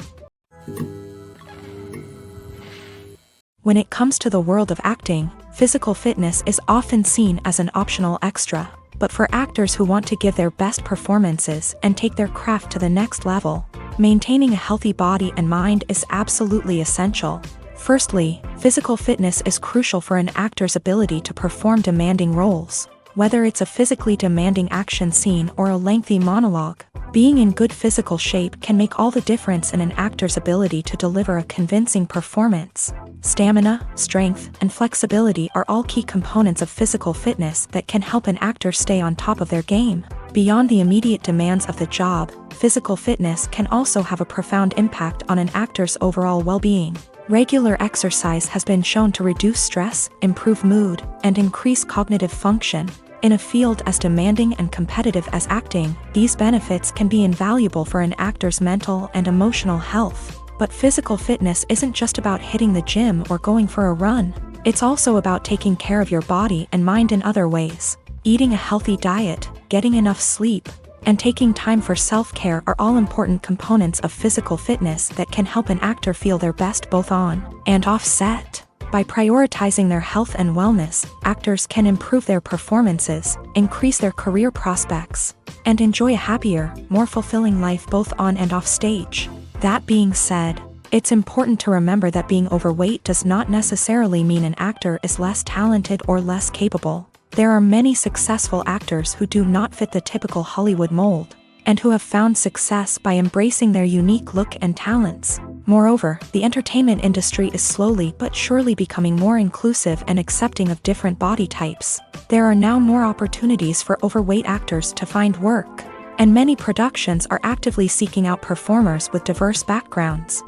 When it comes to the world of acting, physical fitness is often seen as an optional extra. But for actors who want to give their best performances and take their craft to the next level, maintaining a healthy body and mind is absolutely essential. Firstly, physical fitness is crucial for an actor's ability to perform demanding roles. Whether it's a physically demanding action scene or a lengthy monologue, being in good physical shape can make all the difference in an actor's ability to deliver a convincing performance. Stamina, strength, and flexibility are all key components of physical fitness that can help an actor stay on top of their game. Beyond the immediate demands of the job, physical fitness can also have a profound impact on an actor's overall well-being. Regular exercise has been shown to reduce stress, improve mood, and increase cognitive function. In a field as demanding and competitive as acting, these benefits can be invaluable for an actor's mental and emotional health. But physical fitness isn't just about hitting the gym or going for a run. It's also about taking care of your body and mind in other ways. Eating a healthy diet, getting enough sleep, and taking time for self-care are all important components of physical fitness that can help an actor feel their best both on and off set. By prioritizing their health and wellness, actors can improve their performances, increase their career prospects, and enjoy a happier, more fulfilling life both on and off stage. That being said, it's important to remember that being overweight does not necessarily mean an actor is less talented or less capable. There are many successful actors who do not fit the typical Hollywood mold, and who have found success by embracing their unique look and talents. Moreover, the entertainment industry is slowly but surely becoming more inclusive and accepting of different body types. There are now more opportunities for overweight actors to find work, and many productions are actively seeking out performers with diverse backgrounds.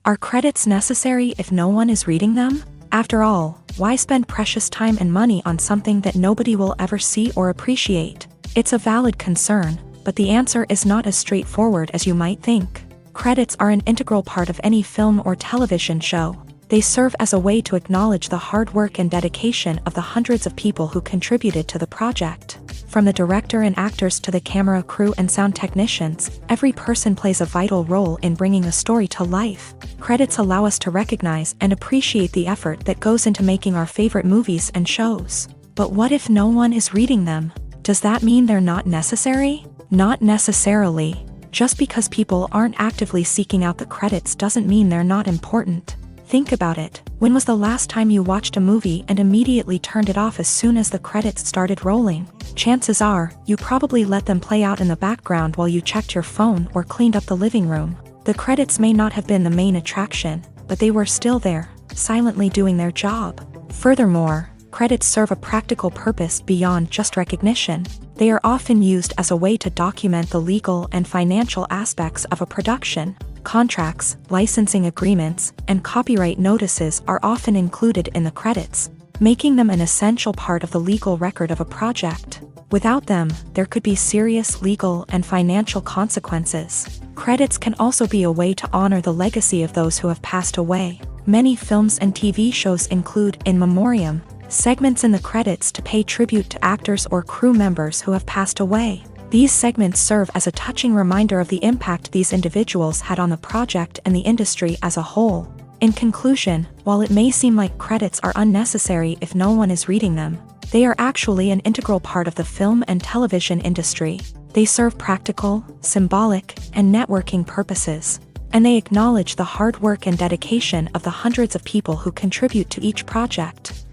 Are credits necessary if no one is reading them? After all, why spend precious time and money on something that nobody will ever see or appreciate? It's a valid concern, but the answer is not as straightforward as you might think. Credits are an integral part of any film or television show. They serve as a way to acknowledge the hard work and dedication of the hundreds of people who contributed to the project. From the director and actors to the camera crew and sound technicians, every person plays a vital role in bringing a story to life. Credits allow us to recognize and appreciate the effort that goes into making our favorite movies and shows. But what if no one is reading them? Does that mean they're not necessary? Not necessarily. Just because people aren't actively seeking out the credits doesn't mean they're not important. Think about it. When was the last time you watched a movie and immediately turned it off as soon as the credits started rolling? Chances are, you probably let them play out in the background while you checked your phone or cleaned up the living room. The credits may not have been the main attraction, but they were still there, silently doing their job. Furthermore, credits serve a practical purpose beyond just recognition. They are often used as a way to document the legal and financial aspects of a production. Contracts, licensing agreements, and copyright notices are often included in the credits, making them an essential part of the legal record of a project. Without them, there could be serious legal and financial consequences. Credits can also be a way to honor the legacy of those who have passed away. Many films and TV shows include in memoriam segments in the credits to pay tribute to actors or crew members who have passed away. These segments serve as a touching reminder of the impact these individuals had on the project and the industry as a whole. In conclusion, while it may seem like credits are unnecessary if no one is reading them, they are actually an integral part of the film and television industry. They serve practical, symbolic, and networking purposes, and they acknowledge the hard work and dedication of the hundreds of people who contribute to each project.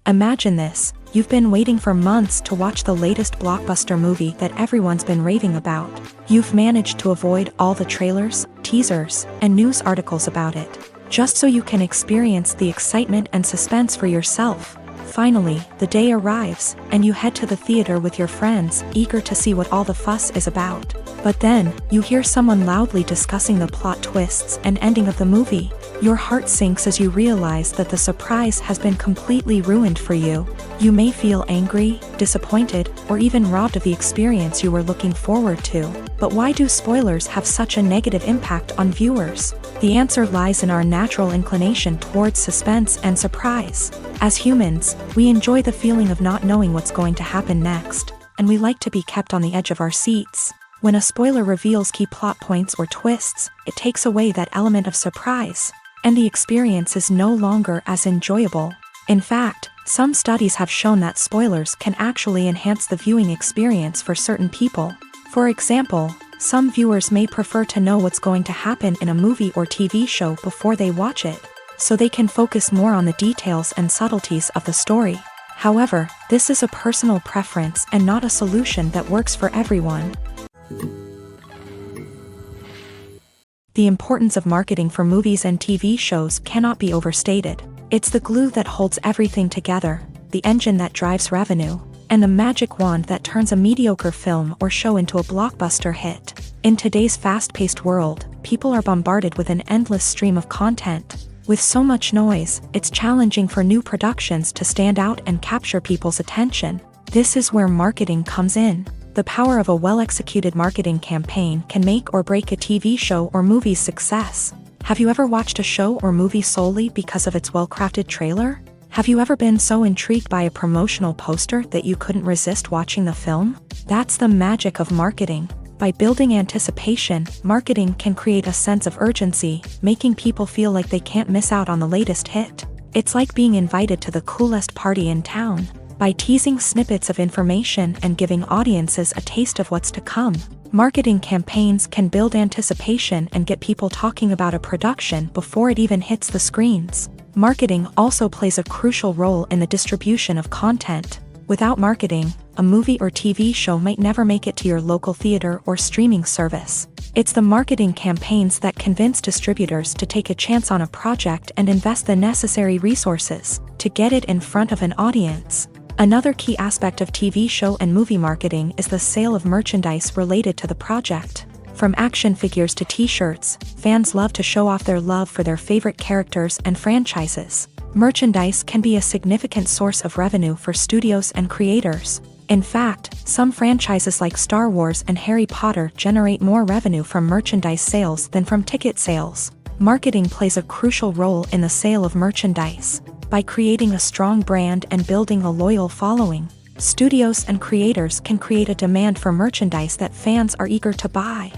Imagine this: you've been waiting for months to watch the latest blockbuster movie that everyone's been raving about. You've managed to avoid all the trailers, teasers, and news articles about it, just so you can experience the excitement and suspense for yourself. Finally, the day arrives, and you head to the theater with your friends, eager to see what all the fuss is about. But then, you hear someone loudly discussing the plot twists and ending of the movie. Your heart sinks as you realize that the surprise has been completely ruined for you. You may feel angry, disappointed, or even robbed of the experience you were looking forward to. But why do spoilers have such a negative impact on viewers? The answer lies in our natural inclination towards suspense and surprise. As humans, we enjoy the feeling of not knowing what's going to happen next, and we like to be kept on the edge of our seats. When a spoiler reveals key plot points or twists, it takes away that element of surprise, and the experience is no longer as enjoyable. In fact, some studies have shown that spoilers can actually enhance the viewing experience for certain people. For example, some viewers may prefer to know what's going to happen in a movie or TV show before they watch it, so they can focus more on the details and subtleties of the story. However, this is a personal preference and not a solution that works for everyone. The importance of marketing for movies and TV shows cannot be overstated. It's the glue that holds everything together, the engine that drives revenue, and the magic wand that turns a mediocre film or show into a blockbuster hit. In today's fast-paced world, people are bombarded with an endless stream of content. With so much noise, it's challenging for new productions to stand out and capture people's attention. This is where marketing comes in. The power of a well-executed marketing campaign can make or break a TV show or movie's success. Have you ever watched a show or movie solely because of its well-crafted trailer? Have you ever been so intrigued by a promotional poster that you couldn't resist watching the film? That's the magic of marketing. By building anticipation, marketing can create a sense of urgency, making people feel like they can't miss out on the latest hit. It's like being invited to the coolest party in town. By teasing snippets of information and giving audiences a taste of what's to come, marketing campaigns can build anticipation and get people talking about a production before it even hits the screens. Marketing also plays a crucial role in the distribution of content. Without marketing, a movie or TV show might never make it to your local theater or streaming service. It's the marketing campaigns that convince distributors to take a chance on a project and invest the necessary resources to get it in front of an audience. Another key aspect of TV show and movie marketing is the sale of merchandise related to the project. From action figures to t-shirts, fans love to show off their love for their favorite characters and franchises. Merchandise can be a significant source of revenue for studios and creators. In fact, some franchises like Star Wars and Harry Potter generate more revenue from merchandise sales than from ticket sales. Marketing plays a crucial role in the sale of merchandise. By creating a strong brand and building a loyal following, studios and creators can create a demand for merchandise that fans are eager to buy.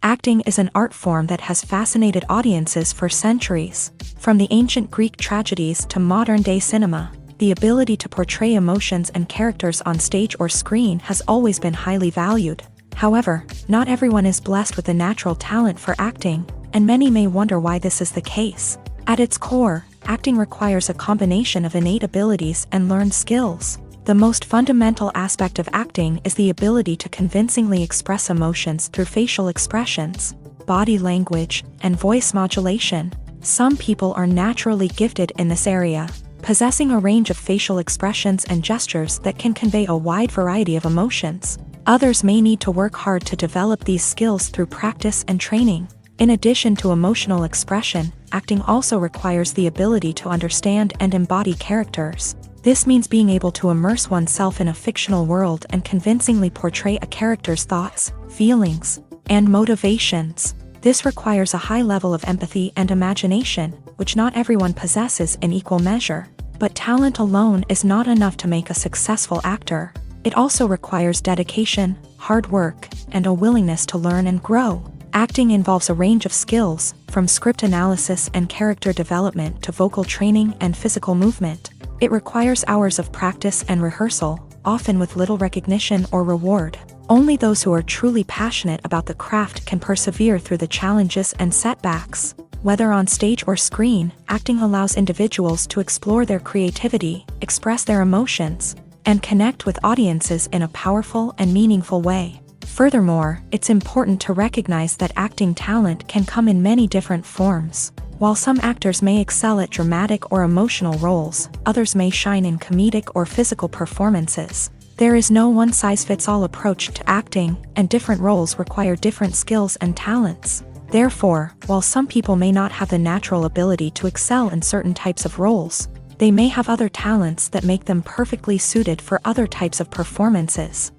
Acting is an art form that has fascinated audiences for centuries. From the ancient Greek tragedies to modern-day cinema, the ability to portray emotions and characters on stage or screen has always been highly valued. However, not everyone is blessed with a natural talent for acting, and many may wonder why this is the case. At its core, acting requires a combination of innate abilities and learned skills. The most fundamental aspect of acting is the ability to convincingly express emotions through facial expressions, body language, and voice modulation. Some people are naturally gifted in this area, possessing a range of facial expressions and gestures that can convey a wide variety of emotions. Others may need to work hard to develop these skills through practice and training. In addition to emotional expression, acting also requires the ability to understand and embody characters. This means being able to immerse oneself in a fictional world and convincingly portray a character's thoughts, feelings, and motivations. This requires a high level of empathy and imagination, which not everyone possesses in equal measure. But talent alone is not enough to make a successful actor. It also requires dedication, hard work, and a willingness to learn and grow. Acting involves a range of skills, from script analysis and character development to vocal training and physical movement. It requires hours of practice and rehearsal, often with little recognition or reward. Only those who are truly passionate about the craft can persevere through the challenges and setbacks. Whether on stage or screen, acting allows individuals to explore their creativity, express their emotions, and connect with audiences in a powerful and meaningful way. Furthermore, it's important to recognize that acting talent can come in many different forms. While some actors may excel at dramatic or emotional roles, others may shine in comedic or physical performances. There is no one-size-fits-all approach to acting, and different roles require different skills and talents. Therefore, while some people may not have the natural ability to excel in certain types of roles, they may have other talents that make them perfectly suited for other types of performances.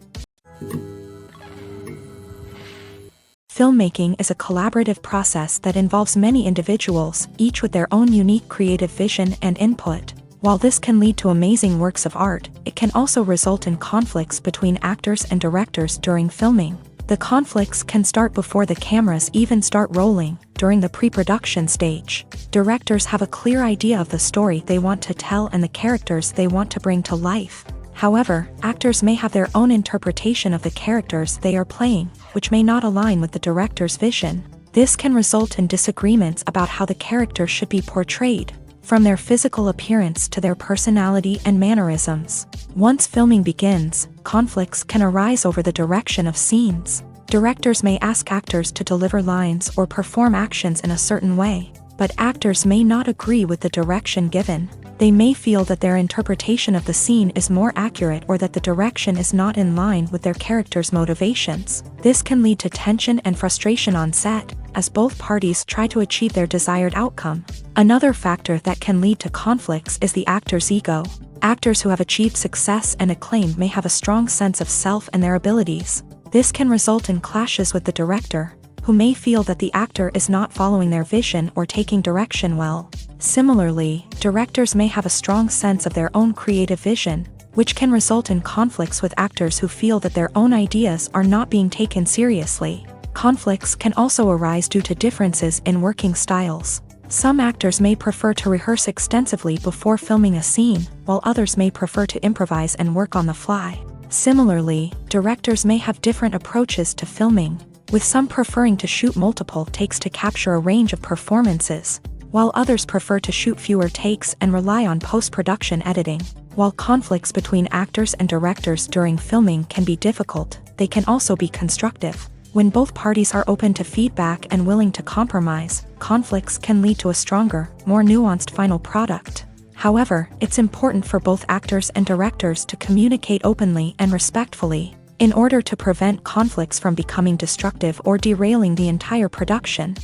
Filmmaking is a collaborative process that involves many individuals, each with their own unique creative vision and input. While this can lead to amazing works of art, it can also result in conflicts between actors and directors during filming. The conflicts can start before the cameras even start rolling, during the pre-production stage. Directors have a clear idea of the story they want to tell and the characters they want to bring to life. However, actors may have their own interpretation of the characters they are playing, which may not align with the director's vision. This can result in disagreements about how the character should be portrayed, from their physical appearance to their personality and mannerisms. Once filming begins, conflicts can arise over the direction of scenes. Directors may ask actors to deliver lines or perform actions in a certain way, but actors may not agree with the direction given. They may feel that their interpretation of the scene is more accurate or that the direction is not in line with their character's motivations. This can lead to tension and frustration on set, as both parties try to achieve their desired outcome. Another factor that can lead to conflicts is the actor's ego. Actors who have achieved success and acclaim may have a strong sense of self and their abilities. This can result in clashes with the director, who may feel that the actor is not following their vision or taking direction well. Similarly, directors may have a strong sense of their own creative vision, which can result in conflicts with actors who feel that their own ideas are not being taken seriously. Conflicts can also arise due to differences in working styles. Some actors may prefer to rehearse extensively before filming a scene, while others may prefer to improvise and work on the fly. Similarly, directors may have different approaches to filming, with some preferring to shoot multiple takes to capture a range of performances, while others prefer to shoot fewer takes and rely on post-production editing. While conflicts between actors and directors during filming can be difficult, they can also be constructive. When both parties are open to feedback and willing to compromise, conflicts can lead to a stronger, more nuanced final product. However, it's important for both actors and directors to communicate openly and respectfully, in order to prevent conflicts from becoming destructive or derailing the entire production.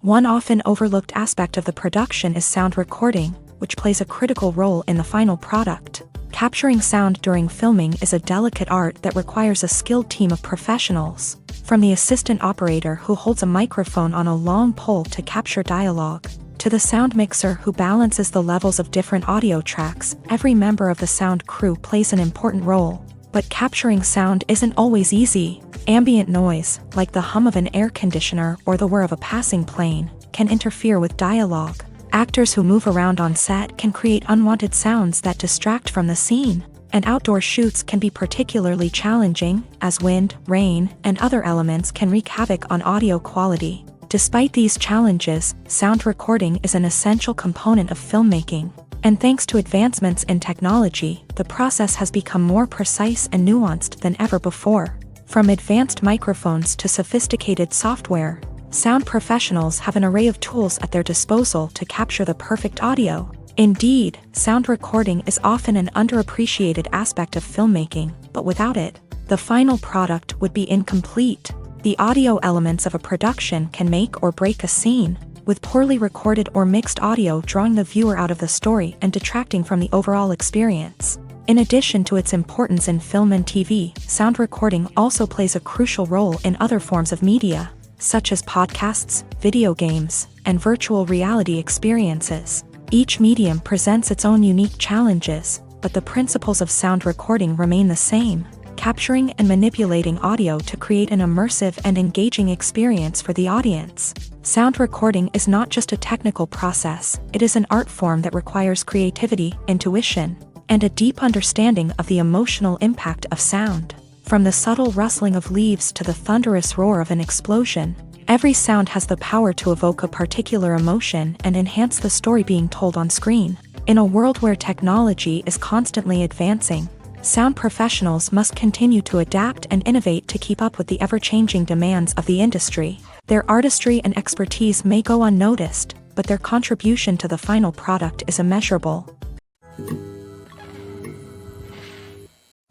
One often overlooked aspect of the production is sound recording, which plays a critical role in the final product. Capturing sound during filming is a delicate art that requires a skilled team of professionals, from the assistant operator who holds a microphone on a long pole to capture dialogue, to the sound mixer who balances the levels of different audio tracks. Every member of the sound crew plays an important role. But capturing sound isn't always easy. Ambient noise, like the hum of an air conditioner or the whir of a passing plane, can interfere with dialogue. Actors who move around on set can create unwanted sounds that distract from the scene, and outdoor shoots can be particularly challenging, as wind, rain, and other elements can wreak havoc on audio quality. Despite these challenges, sound recording is an essential component of filmmaking. And thanks to advancements in technology, the process has become more precise and nuanced than ever before. From advanced microphones to sophisticated software, sound professionals have an array of tools at their disposal to capture the perfect audio. Indeed, sound recording is often an underappreciated aspect of filmmaking, but without it, the final product would be incomplete. The audio elements of a production can make or break a scene, with poorly recorded or mixed audio drawing the viewer out of the story and detracting from the overall experience. In addition to its importance in film and TV, sound recording also plays a crucial role in other forms of media, such as podcasts, video games, and virtual reality experiences. Each medium presents its own unique challenges, but the principles of sound recording remain the same, capturing and manipulating audio to create an immersive and engaging experience for the audience. Sound recording is not just a technical process, it is an art form that requires creativity, intuition, and a deep understanding of the emotional impact of sound. From the subtle rustling of leaves to the thunderous roar of an explosion, every sound has the power to evoke a particular emotion and enhance the story being told on screen. In a world where technology is constantly advancing, sound professionals must continue to adapt and innovate to keep up with the ever-changing demands of the industry. Their artistry and expertise may go unnoticed, but their contribution to the final product is immeasurable.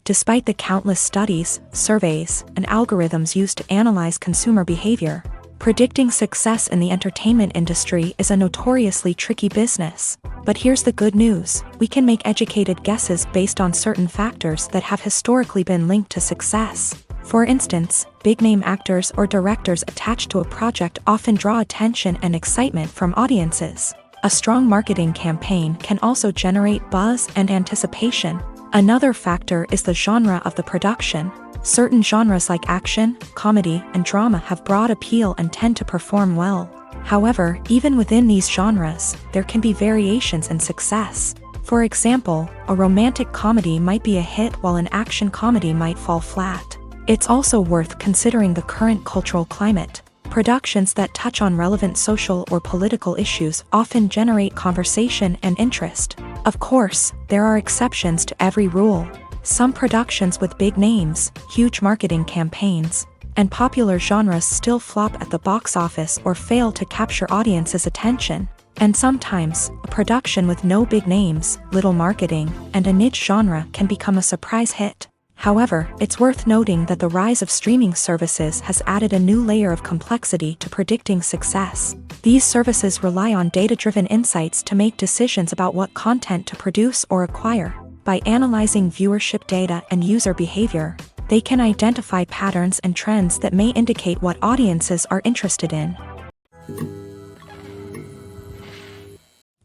Despite the countless studies, surveys, and algorithms used to analyze consumer behavior, predicting success in the entertainment industry is a notoriously tricky business. But here's the good news: we can make educated guesses based on certain factors that have historically been linked to success. For instance, big-name actors or directors attached to a project often draw attention and excitement from audiences. A strong marketing campaign can also generate buzz and anticipation. Another factor is the genre of the production. Certain genres like action, comedy, and drama have broad appeal and tend to perform well. However, even within these genres, there can be variations in success. For example, a romantic comedy might be a hit while an action comedy might fall flat. It's also worth considering the current cultural climate. Productions that touch on relevant social or political issues often generate conversation and interest. Of course, there are exceptions to every rule. Some productions with big names, huge marketing campaigns, and popular genres still flop at the box office or fail to capture audiences' attention. And sometimes, a production with no big names, little marketing, and a niche genre can become a surprise hit. However, it's worth noting that the rise of streaming services has added a new layer of complexity to predicting success. These services rely on data-driven insights to make decisions about what content to produce or acquire. By analyzing viewership data and user behavior, they can identify patterns and trends that may indicate what audiences are interested in.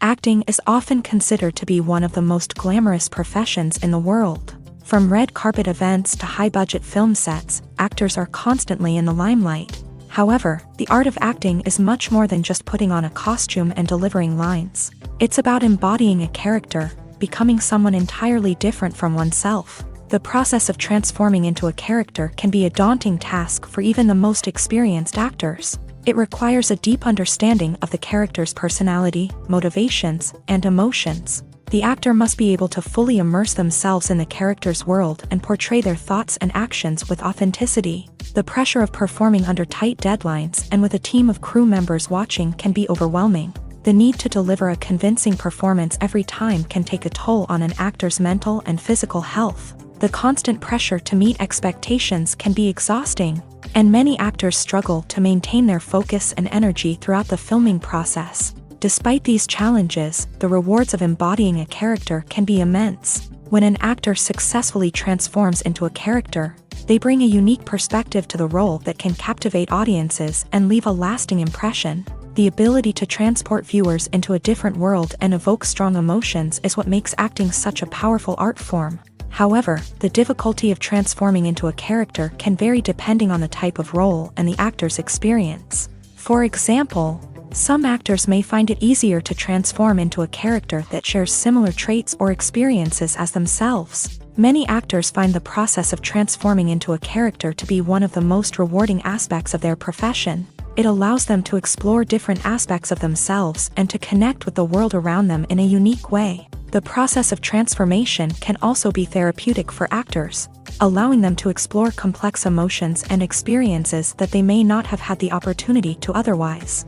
Acting is often considered to be one of the most glamorous professions in the world. From red carpet events to high-budget film sets, actors are constantly in the limelight. However, the art of acting is much more than just putting on a costume and delivering lines. It's about embodying a character, becoming someone entirely different from oneself. The process of transforming into a character can be a daunting task for even the most experienced actors. It requires a deep understanding of the character's personality, motivations, and emotions. The actor must be able to fully immerse themselves in the character's world and portray their thoughts and actions with authenticity. The pressure of performing under tight deadlines and with a team of crew members watching can be overwhelming. The need to deliver a convincing performance every time can take a toll on an actor's mental and physical health. The constant pressure to meet expectations can be exhausting, and many actors struggle to maintain their focus and energy throughout the filming process. Despite these challenges, the rewards of embodying a character can be immense. When an actor successfully transforms into a character, they bring a unique perspective to the role that can captivate audiences and leave a lasting impression. The ability to transport viewers into a different world and evoke strong emotions is what makes acting such a powerful art form. However, the difficulty of transforming into a character can vary depending on the type of role and the actor's experience. For example, some actors may find it easier to transform into a character that shares similar traits or experiences as themselves. Many actors find the process of transforming into a character to be one of the most rewarding aspects of their profession. It allows them to explore different aspects of themselves and to connect with the world around them in a unique way. The process of transformation can also be therapeutic for actors, allowing them to explore complex emotions and experiences that they may not have had the opportunity to otherwise.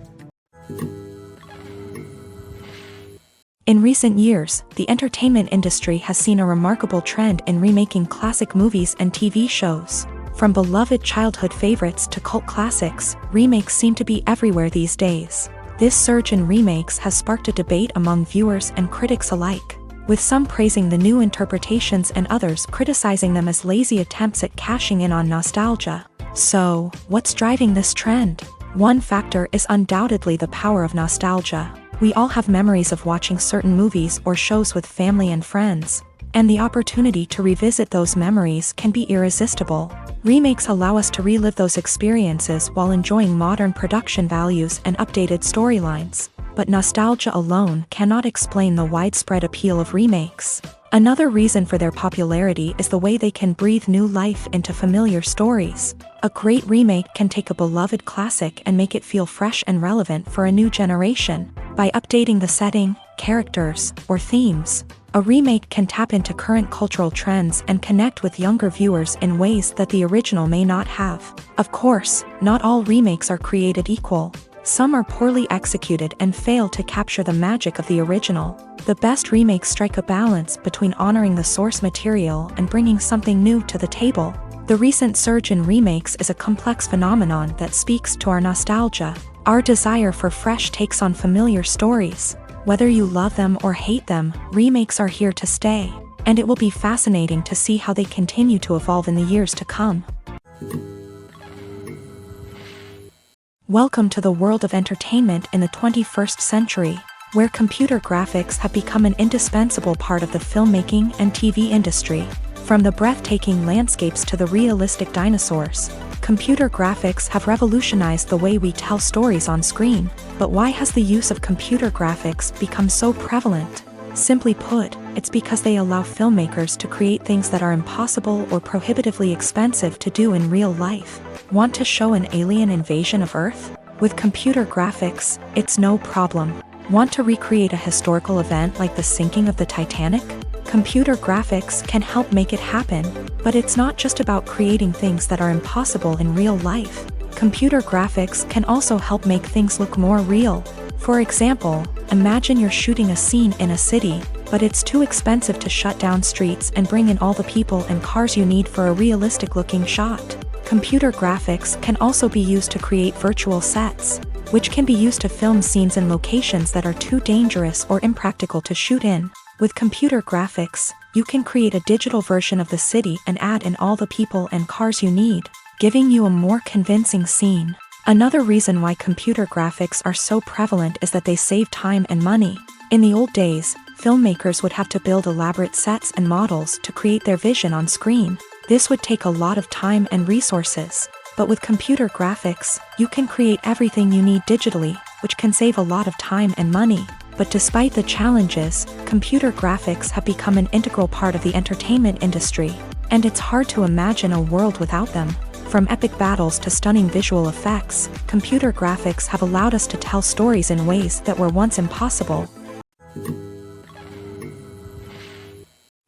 In recent years, the entertainment industry has seen a remarkable trend in remaking classic movies and TV shows. From beloved childhood favorites to cult classics, remakes seem to be everywhere these days. This surge in remakes has sparked a debate among viewers and critics alike, with some praising the new interpretations and others criticizing them as lazy attempts at cashing in on nostalgia. So, what's driving this trend? One factor is undoubtedly the power of nostalgia. We all have memories of watching certain movies or shows with family and friends. and the opportunity to revisit those memories can be irresistible. Remakes allow us to relive those experiences while enjoying modern production values and updated storylines. But nostalgia alone cannot explain the widespread appeal of remakes. Another reason for their popularity is the way they can breathe new life into familiar stories. A great remake can take a beloved classic and make it feel fresh and relevant for a new generation. By updating the setting, characters, or themes, a remake can tap into current cultural trends and connect with younger viewers in ways that the original may not have. Of course, not all remakes are created equal. Some are poorly executed and fail to capture the magic of the original. The best remakes strike a balance between honoring the source material and bringing something new to the table. The recent surge in remakes is a complex phenomenon that speaks to our nostalgia, our desire for fresh takes on familiar stories. Whether you love them or hate them, remakes are here to stay, and it will be fascinating to see how they continue to evolve in the years to come. Welcome to the world of entertainment in the 21st century, where computer graphics have become an indispensable part of the filmmaking and TV industry. From the breathtaking landscapes to the realistic dinosaurs, computer graphics have revolutionized the way we tell stories on screen. But why has the use of computer graphics become so prevalent? Simply put, it's because they allow filmmakers to create things that are impossible or prohibitively expensive to do in real life. Want to show an alien invasion of Earth? With computer graphics, it's no problem. Want to recreate a historical event like the sinking of the Titanic? Computer graphics can help make it happen, but it's not just about creating things that are impossible in real life. Computer graphics can also help make things look more real. For example, imagine you're shooting a scene in a city, but it's too expensive to shut down streets and bring in all the people and cars you need for a realistic-looking shot. Computer graphics can also be used to create virtual sets, which can be used to film scenes in locations that are too dangerous or impractical to shoot in. With computer graphics, you can create a digital version of the city and add in all the people and cars you need, giving you a more convincing scene. Another reason why computer graphics are so prevalent is that they save time and money. In the old days, filmmakers would have to build elaborate sets and models to create their vision on screen. This would take a lot of time and resources. But with computer graphics, you can create everything you need digitally, which can save a lot of time and money. But despite the challenges, computer graphics have become an integral part of the entertainment industry, and it's hard to imagine a world without them. From epic battles to stunning visual effects, computer graphics have allowed us to tell stories in ways that were once impossible.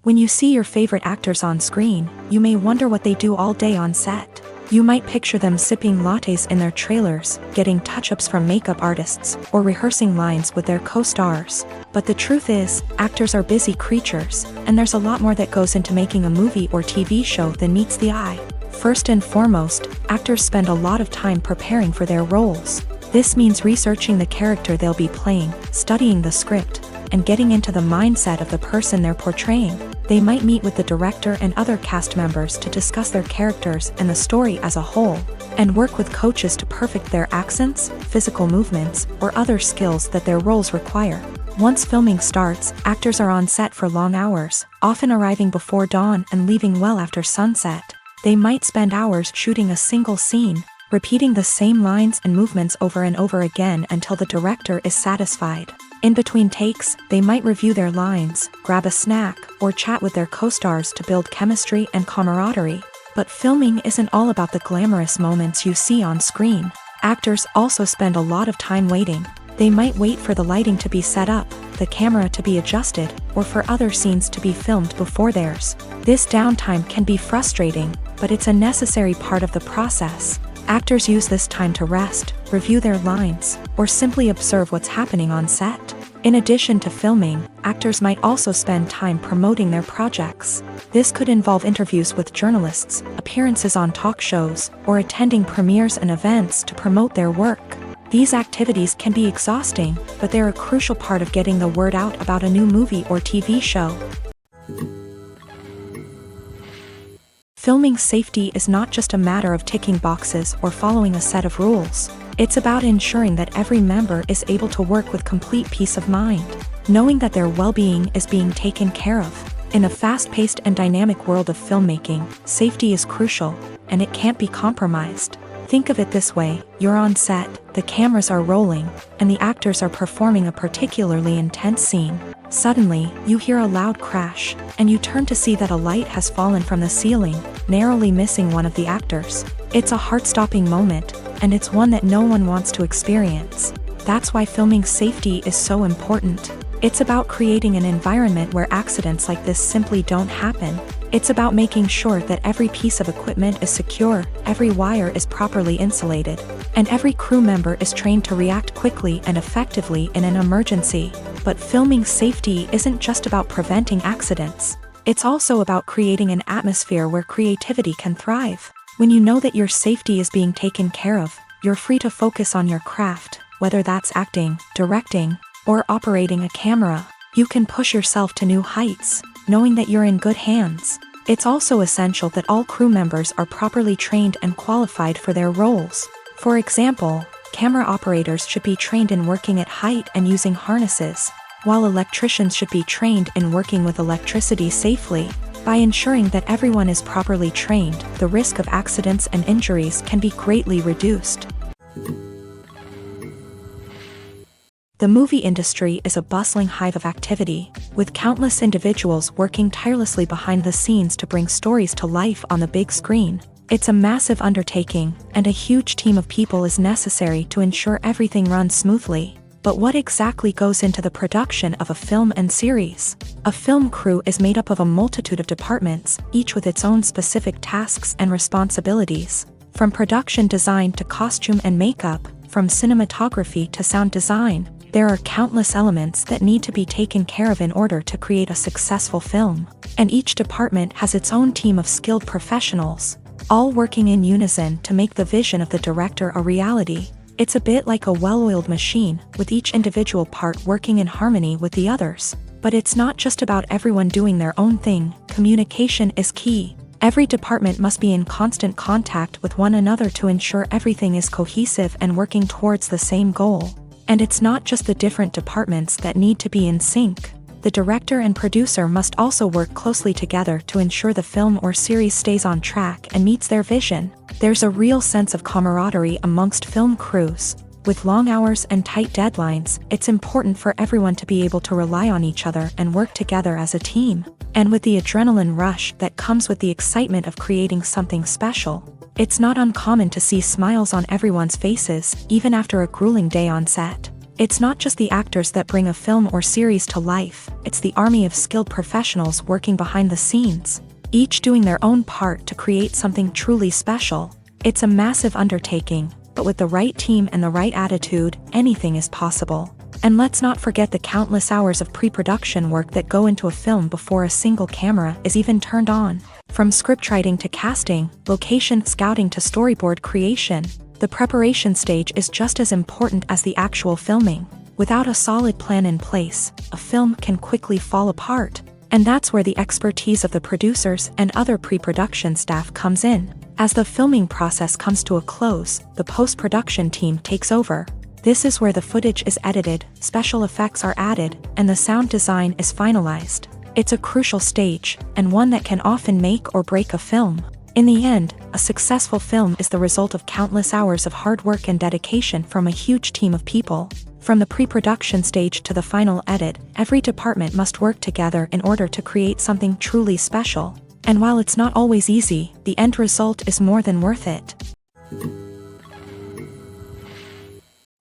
When you see your favorite actors on screen, you may wonder what they do all day on set. You might picture them sipping lattes in their trailers, getting touch-ups from makeup artists, or rehearsing lines with their co-stars. But the truth is, actors are busy creatures, and there's a lot more that goes into making a movie or TV show than meets the eye. First and foremost, actors spend a lot of time preparing for their roles. This means researching the character they'll be playing, studying the script, and getting into the mindset of the person they're portraying. They might meet with the director and other cast members to discuss their characters and the story as a whole, and work with coaches to perfect their accents, physical movements, or other skills that their roles require. Once filming starts, actors are on set for long hours, often arriving before dawn and leaving well after sunset. They might spend hours shooting a single scene, repeating the same lines and movements over and over again until the director is satisfied. In between takes, they might review their lines, grab a snack, or chat with their co-stars to build chemistry and camaraderie. But filming isn't all about the glamorous moments you see on screen. Actors also spend a lot of time waiting. They might wait for the lighting to be set up, the camera to be adjusted, or for other scenes to be filmed before theirs. This downtime can be frustrating, but it's a necessary part of the process. Actors use this time to rest, review their lines, or simply observe what's happening on set. In addition to filming, actors might also spend time promoting their projects. This could involve interviews with journalists, appearances on talk shows, or attending premieres and events to promote their work. These activities can be exhausting, but they're a crucial part of getting the word out about a new movie or TV show. Filming safety is not just a matter of ticking boxes or following a set of rules. It's about ensuring that every member is able to work with complete peace of mind, knowing that their well-being is being taken care of. In a fast-paced and dynamic world of filmmaking, safety is crucial, and it can't be compromised. Think of it this way: you're on set, the cameras are rolling, and the actors are performing a particularly intense scene. Suddenly, you hear a loud crash, and you turn to see that a light has fallen from the ceiling, narrowly missing one of the actors. It's a heart-stopping moment, and it's one that no one wants to experience. That's why filming safety is so important. It's about creating an environment where accidents like this simply don't happen. It's about making sure that every piece of equipment is secure, every wire is properly insulated, and every crew member is trained to react quickly and effectively in an emergency. But filming safety isn't just about preventing accidents. It's also about creating an atmosphere where creativity can thrive. When you know that your safety is being taken care of, you're free to focus on your craft, whether that's acting, directing, or operating a camera. You can push yourself to new heights, knowing that you're in good hands. It's also essential that all crew members are properly trained and qualified for their roles. For example, camera operators should be trained in working at height and using harnesses, while electricians should be trained in working with electricity safely. By ensuring that everyone is properly trained, the risk of accidents and injuries can be greatly reduced. The movie industry is a bustling hive of activity, with countless individuals working tirelessly behind the scenes to bring stories to life on the big screen. It's a massive undertaking, and a huge team of people is necessary to ensure everything runs smoothly. But what exactly goes into the production of a film and series? A film crew is made up of a multitude of departments, each with its own specific tasks and responsibilities. From production design to costume and makeup, from cinematography to sound design, there are countless elements that need to be taken care of in order to create a successful film. And each department has its own team of skilled professionals, all working in unison to make the vision of the director a reality. It's a bit like a well-oiled machine, with each individual part working in harmony with the others. But it's not just about everyone doing their own thing. Communication is key. Every department must be in constant contact with one another to ensure everything is cohesive and working towards the same goal. And it's not just the different departments that need to be in sync. The director and producer must also work closely together to ensure the film or series stays on track and meets their vision. There's a real sense of camaraderie amongst film crews. With long hours and tight deadlines, it's important for everyone to be able to rely on each other and work together as a team. And with the adrenaline rush that comes with the excitement of creating something special, it's not uncommon to see smiles on everyone's faces, even after a grueling day on set. It's not just the actors that bring a film or series to life, it's the army of skilled professionals working behind the scenes, each doing their own part to create something truly special. It's a massive undertaking, but with the right team and the right attitude, anything is possible. And let's not forget the countless hours of pre-production work that go into a film before a single camera is even turned on. From scriptwriting to casting, location scouting to storyboard creation, the preparation stage is just as important as the actual filming. Without a solid plan in place, a film can quickly fall apart. And that's where the expertise of the producers and other pre-production staff comes in. As the filming process comes to a close, the post-production team takes over. This is where the footage is edited, special effects are added, and the sound design is finalized. It's a crucial stage, and one that can often make or break a film. In the end, a successful film is the result of countless hours of hard work and dedication from a huge team of people. From the pre-production stage to the final edit, every department must work together in order to create something truly special. And while it's not always easy, the end result is more than worth it.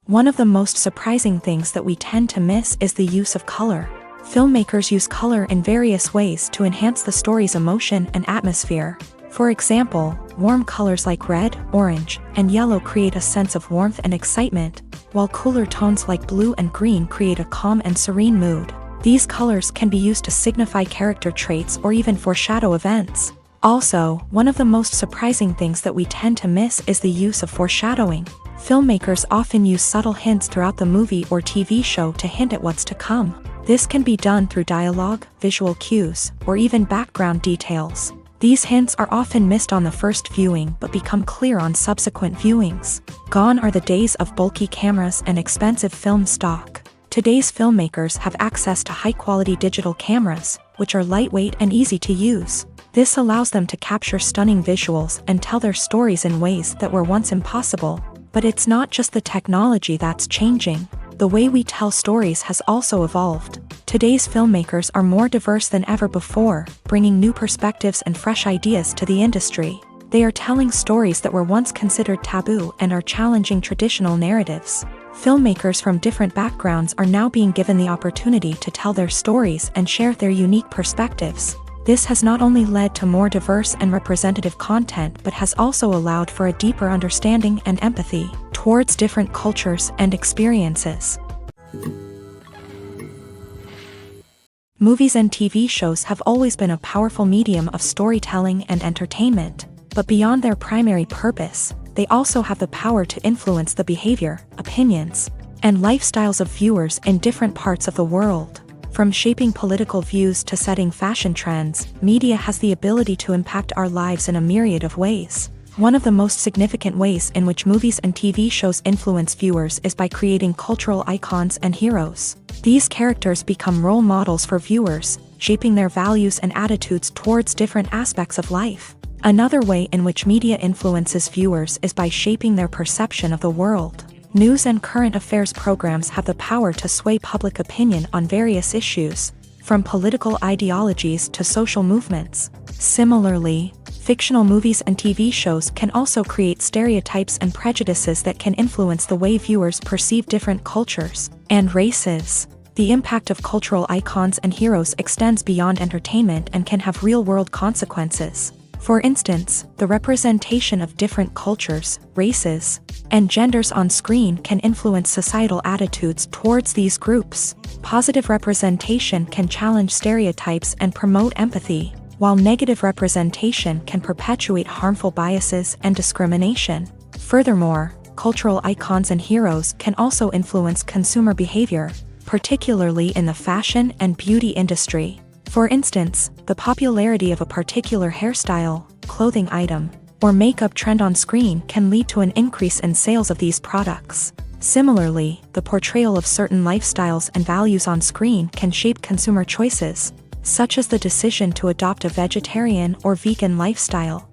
One of the most surprising things that we tend to miss is the use of color. Filmmakers use color in various ways to enhance the story's emotion and atmosphere. For example, warm colors like red, orange, and yellow create a sense of warmth and excitement, while cooler tones like blue and green create a calm and serene mood. These colors can be used to signify character traits or even foreshadow events. Also, one of the most surprising things that we tend to miss is the use of foreshadowing. Filmmakers often use subtle hints throughout the movie or TV show to hint at what's to come. This can be done through dialogue, visual cues, or even background details. These hints are often missed on the first viewing but become clear on subsequent viewings. Gone are the days of bulky cameras and expensive film stock. Today's filmmakers have access to high-quality digital cameras, which are lightweight and easy to use. This allows them to capture stunning visuals and tell their stories in ways that were once impossible. But it's not just the technology that's changing. The way we tell stories has also evolved. Today's filmmakers are more diverse than ever before, bringing new perspectives and fresh ideas to the industry. They are telling stories that were once considered taboo and are challenging traditional narratives. Filmmakers from different backgrounds are now being given the opportunity to tell their stories and share their unique perspectives. This has not only led to more diverse and representative content but has also allowed for a deeper understanding and empathy towards different cultures and experiences. Movies and TV shows have always been a powerful medium of storytelling and entertainment, but beyond their primary purpose, they also have the power to influence the behavior, opinions, and lifestyles of viewers in different parts of the world. From shaping political views to setting fashion trends, media has the ability to impact our lives in a myriad of ways. One of the most significant ways in which movies and TV shows influence viewers is by creating cultural icons and heroes. These characters become role models for viewers, shaping their values and attitudes towards different aspects of life. Another way in which media influences viewers is by shaping their perception of the world. News and current affairs programs have the power to sway public opinion on various issues, from political ideologies to social movements. Similarly, fictional movies and TV shows can also create stereotypes and prejudices that can influence the way viewers perceive different cultures and races. The impact of cultural icons and heroes extends beyond entertainment and can have real-world consequences. For instance, the representation of different cultures, races, and genders on screen can influence societal attitudes towards these groups. Positive representation can challenge stereotypes and promote empathy, while negative representation can perpetuate harmful biases and discrimination. Furthermore, cultural icons and heroes can also influence consumer behavior, particularly in the fashion and beauty industry. For instance, the popularity of a particular hairstyle, clothing item, or makeup trend on screen can lead to an increase in sales of these products. Similarly, the portrayal of certain lifestyles and values on screen can shape consumer choices, such as the decision to adopt a vegetarian or vegan lifestyle.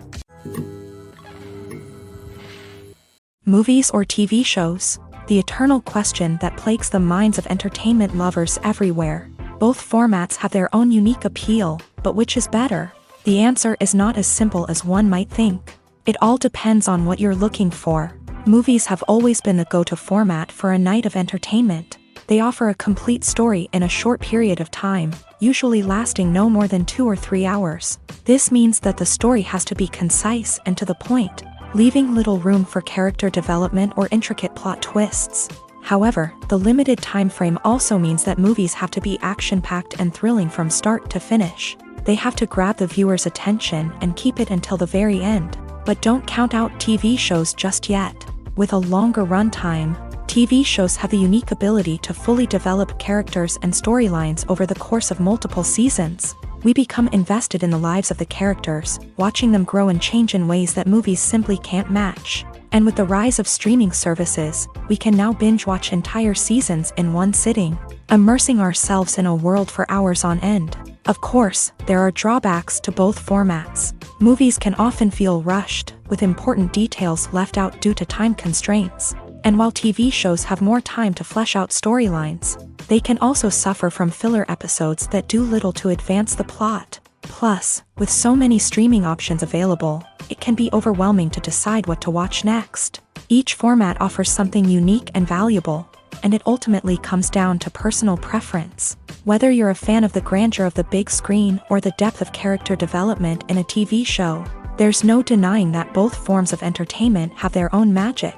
Movies or TV shows? The eternal question that plagues the minds of entertainment lovers everywhere. Both formats have their own unique appeal, but which is better? The answer is not as simple as one might think. It all depends on what you're looking for. Movies have always been the go-to format for a night of entertainment. They offer a complete story in a short period of time, usually lasting no more than 2 or 3 hours. This means that the story has to be concise and to the point, leaving little room for character development or intricate plot twists. However, the limited time frame also means that movies have to be action-packed and thrilling from start to finish. They have to grab the viewer's attention and keep it until the very end. But don't count out TV shows just yet. With a longer runtime, TV shows have the unique ability to fully develop characters and storylines over the course of multiple seasons. We become invested in the lives of the characters, watching them grow and change in ways that movies simply can't match. And with the rise of streaming services, we can now binge-watch entire seasons in one sitting, immersing ourselves in a world for hours on end. Of course, there are drawbacks to both formats. Movies can often feel rushed, with important details left out due to time constraints. And while TV shows have more time to flesh out storylines, they can also suffer from filler episodes that do little to advance the plot. Plus, with so many streaming options available, it can be overwhelming to decide what to watch next. Each format offers something unique and valuable, and it ultimately comes down to personal preference. Whether you're a fan of the grandeur of the big screen or the depth of character development in a TV show, there's no denying that both forms of entertainment have their own magic.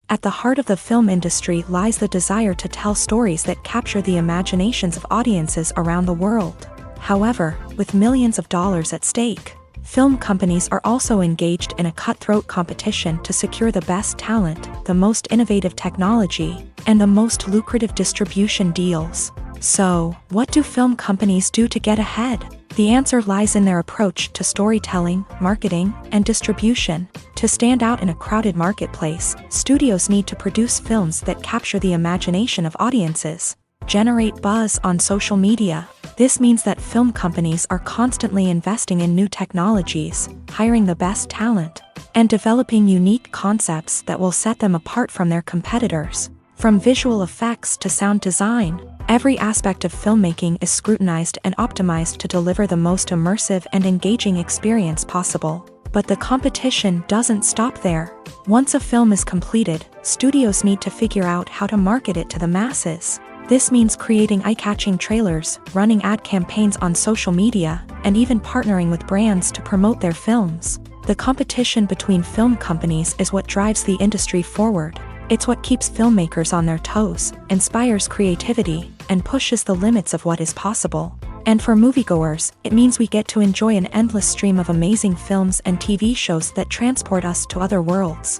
At the heart of the film industry lies the desire to tell stories that capture the imaginations of audiences around the world. However, with millions of dollars at stake, film companies are also engaged in a cutthroat competition to secure the best talent, the most innovative technology, and the most lucrative distribution deals. So, what do film companies do to get ahead? The answer lies in their approach to storytelling, marketing, and distribution. To stand out in a crowded marketplace, studios need to produce films that capture the imagination of audiences. Generate buzz on social media. This means that film companies are constantly investing in new technologies, hiring the best talent, and developing unique concepts that will set them apart from their competitors. From visual effects to sound design, every aspect of filmmaking is scrutinized and optimized to deliver the most immersive and engaging experience possible. But the competition doesn't stop there. Once a film is completed, studios need to figure out how to market it to the masses. This means creating eye-catching trailers, running ad campaigns on social media, and even partnering with brands to promote their films. The competition between film companies is what drives the industry forward. It's what keeps filmmakers on their toes, inspires creativity, and pushes the limits of what is possible. And for moviegoers, it means we get to enjoy an endless stream of amazing films and TV shows that transport us to other worlds.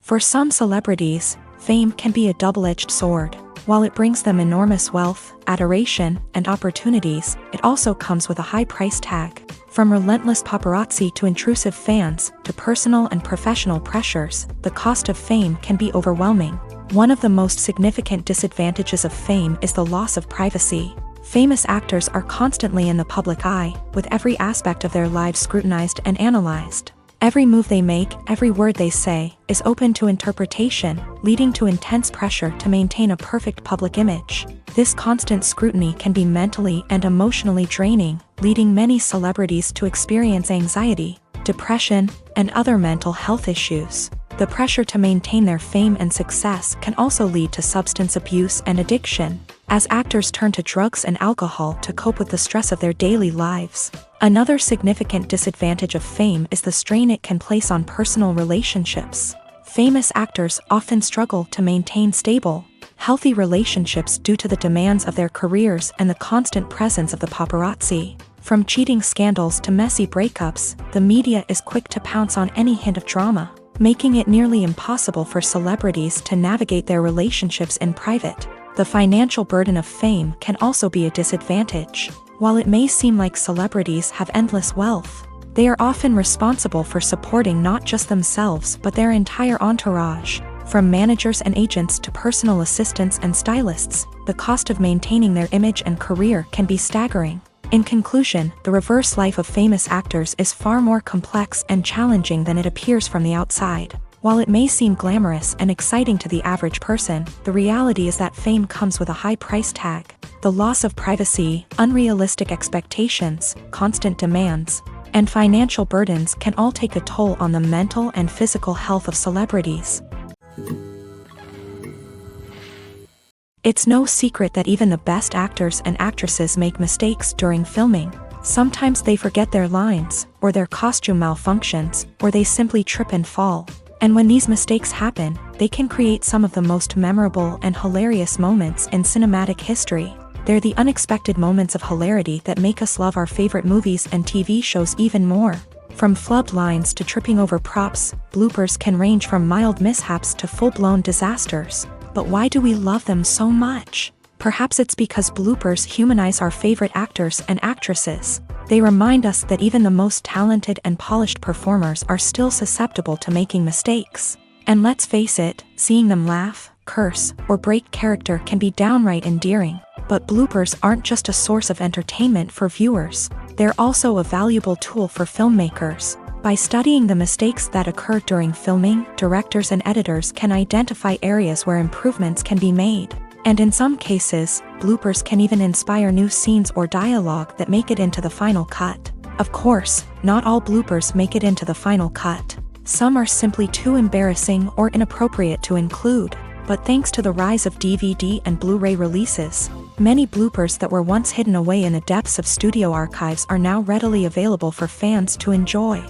For some celebrities, fame can be a double-edged sword. While it brings them enormous wealth, adoration, and opportunities, it also comes with a high price tag. From relentless paparazzi to intrusive fans, to personal and professional pressures, the cost of fame can be overwhelming. One of the most significant disadvantages of fame is the loss of privacy. Famous actors are constantly in the public eye, with every aspect of their lives scrutinized and analyzed. Every move they make, every word they say, is open to interpretation, leading to intense pressure to maintain a perfect public image. This constant scrutiny can be mentally and emotionally draining, leading many celebrities to experience anxiety, depression, and other mental health issues. The pressure to maintain their fame and success can also lead to substance abuse and addiction, as actors turn to drugs and alcohol to cope with the stress of their daily lives. Another significant disadvantage of fame is the strain it can place on personal relationships. Famous actors often struggle to maintain stable, healthy relationships due to the demands of their careers and the constant presence of the paparazzi. From cheating scandals to messy breakups, the media is quick to pounce on any hint of drama, making it nearly impossible for celebrities to navigate their relationships in private. The financial burden of fame can also be a disadvantage. While it may seem like celebrities have endless wealth, they are often responsible for supporting not just themselves but their entire entourage. From managers and agents to personal assistants and stylists, the cost of maintaining their image and career can be staggering. In conclusion, the reverse life of famous actors is far more complex and challenging than it appears from the outside. While it may seem glamorous and exciting to the average person, the reality is that fame comes with a high price tag. The loss of privacy, unrealistic expectations, constant demands, and financial burdens can all take a toll on the mental and physical health of celebrities. It's no secret that even the best actors and actresses make mistakes during filming. Sometimes they forget their lines, or their costume malfunctions, or they simply trip and fall. And when these mistakes happen, they can create some of the most memorable and hilarious moments in cinematic history. They're the unexpected moments of hilarity that make us love our favorite movies and TV shows even more. From flubbed lines to tripping over props, bloopers can range from mild mishaps to full-blown disasters. But why do we love them so much? Perhaps it's because bloopers humanize our favorite actors and actresses. They remind us that even the most talented and polished performers are still susceptible to making mistakes. And let's face it, seeing them laugh, curse, or break character can be downright endearing. But bloopers aren't just a source of entertainment for viewers. They're also a valuable tool for filmmakers. By studying the mistakes that occur during filming, directors and editors can identify areas where improvements can be made. And in some cases, bloopers can even inspire new scenes or dialogue that make it into the final cut. Of course, not all bloopers make it into the final cut. Some are simply too embarrassing or inappropriate to include. But thanks to the rise of DVD and Blu-ray releases, many bloopers that were once hidden away in the depths of studio archives are now readily available for fans to enjoy.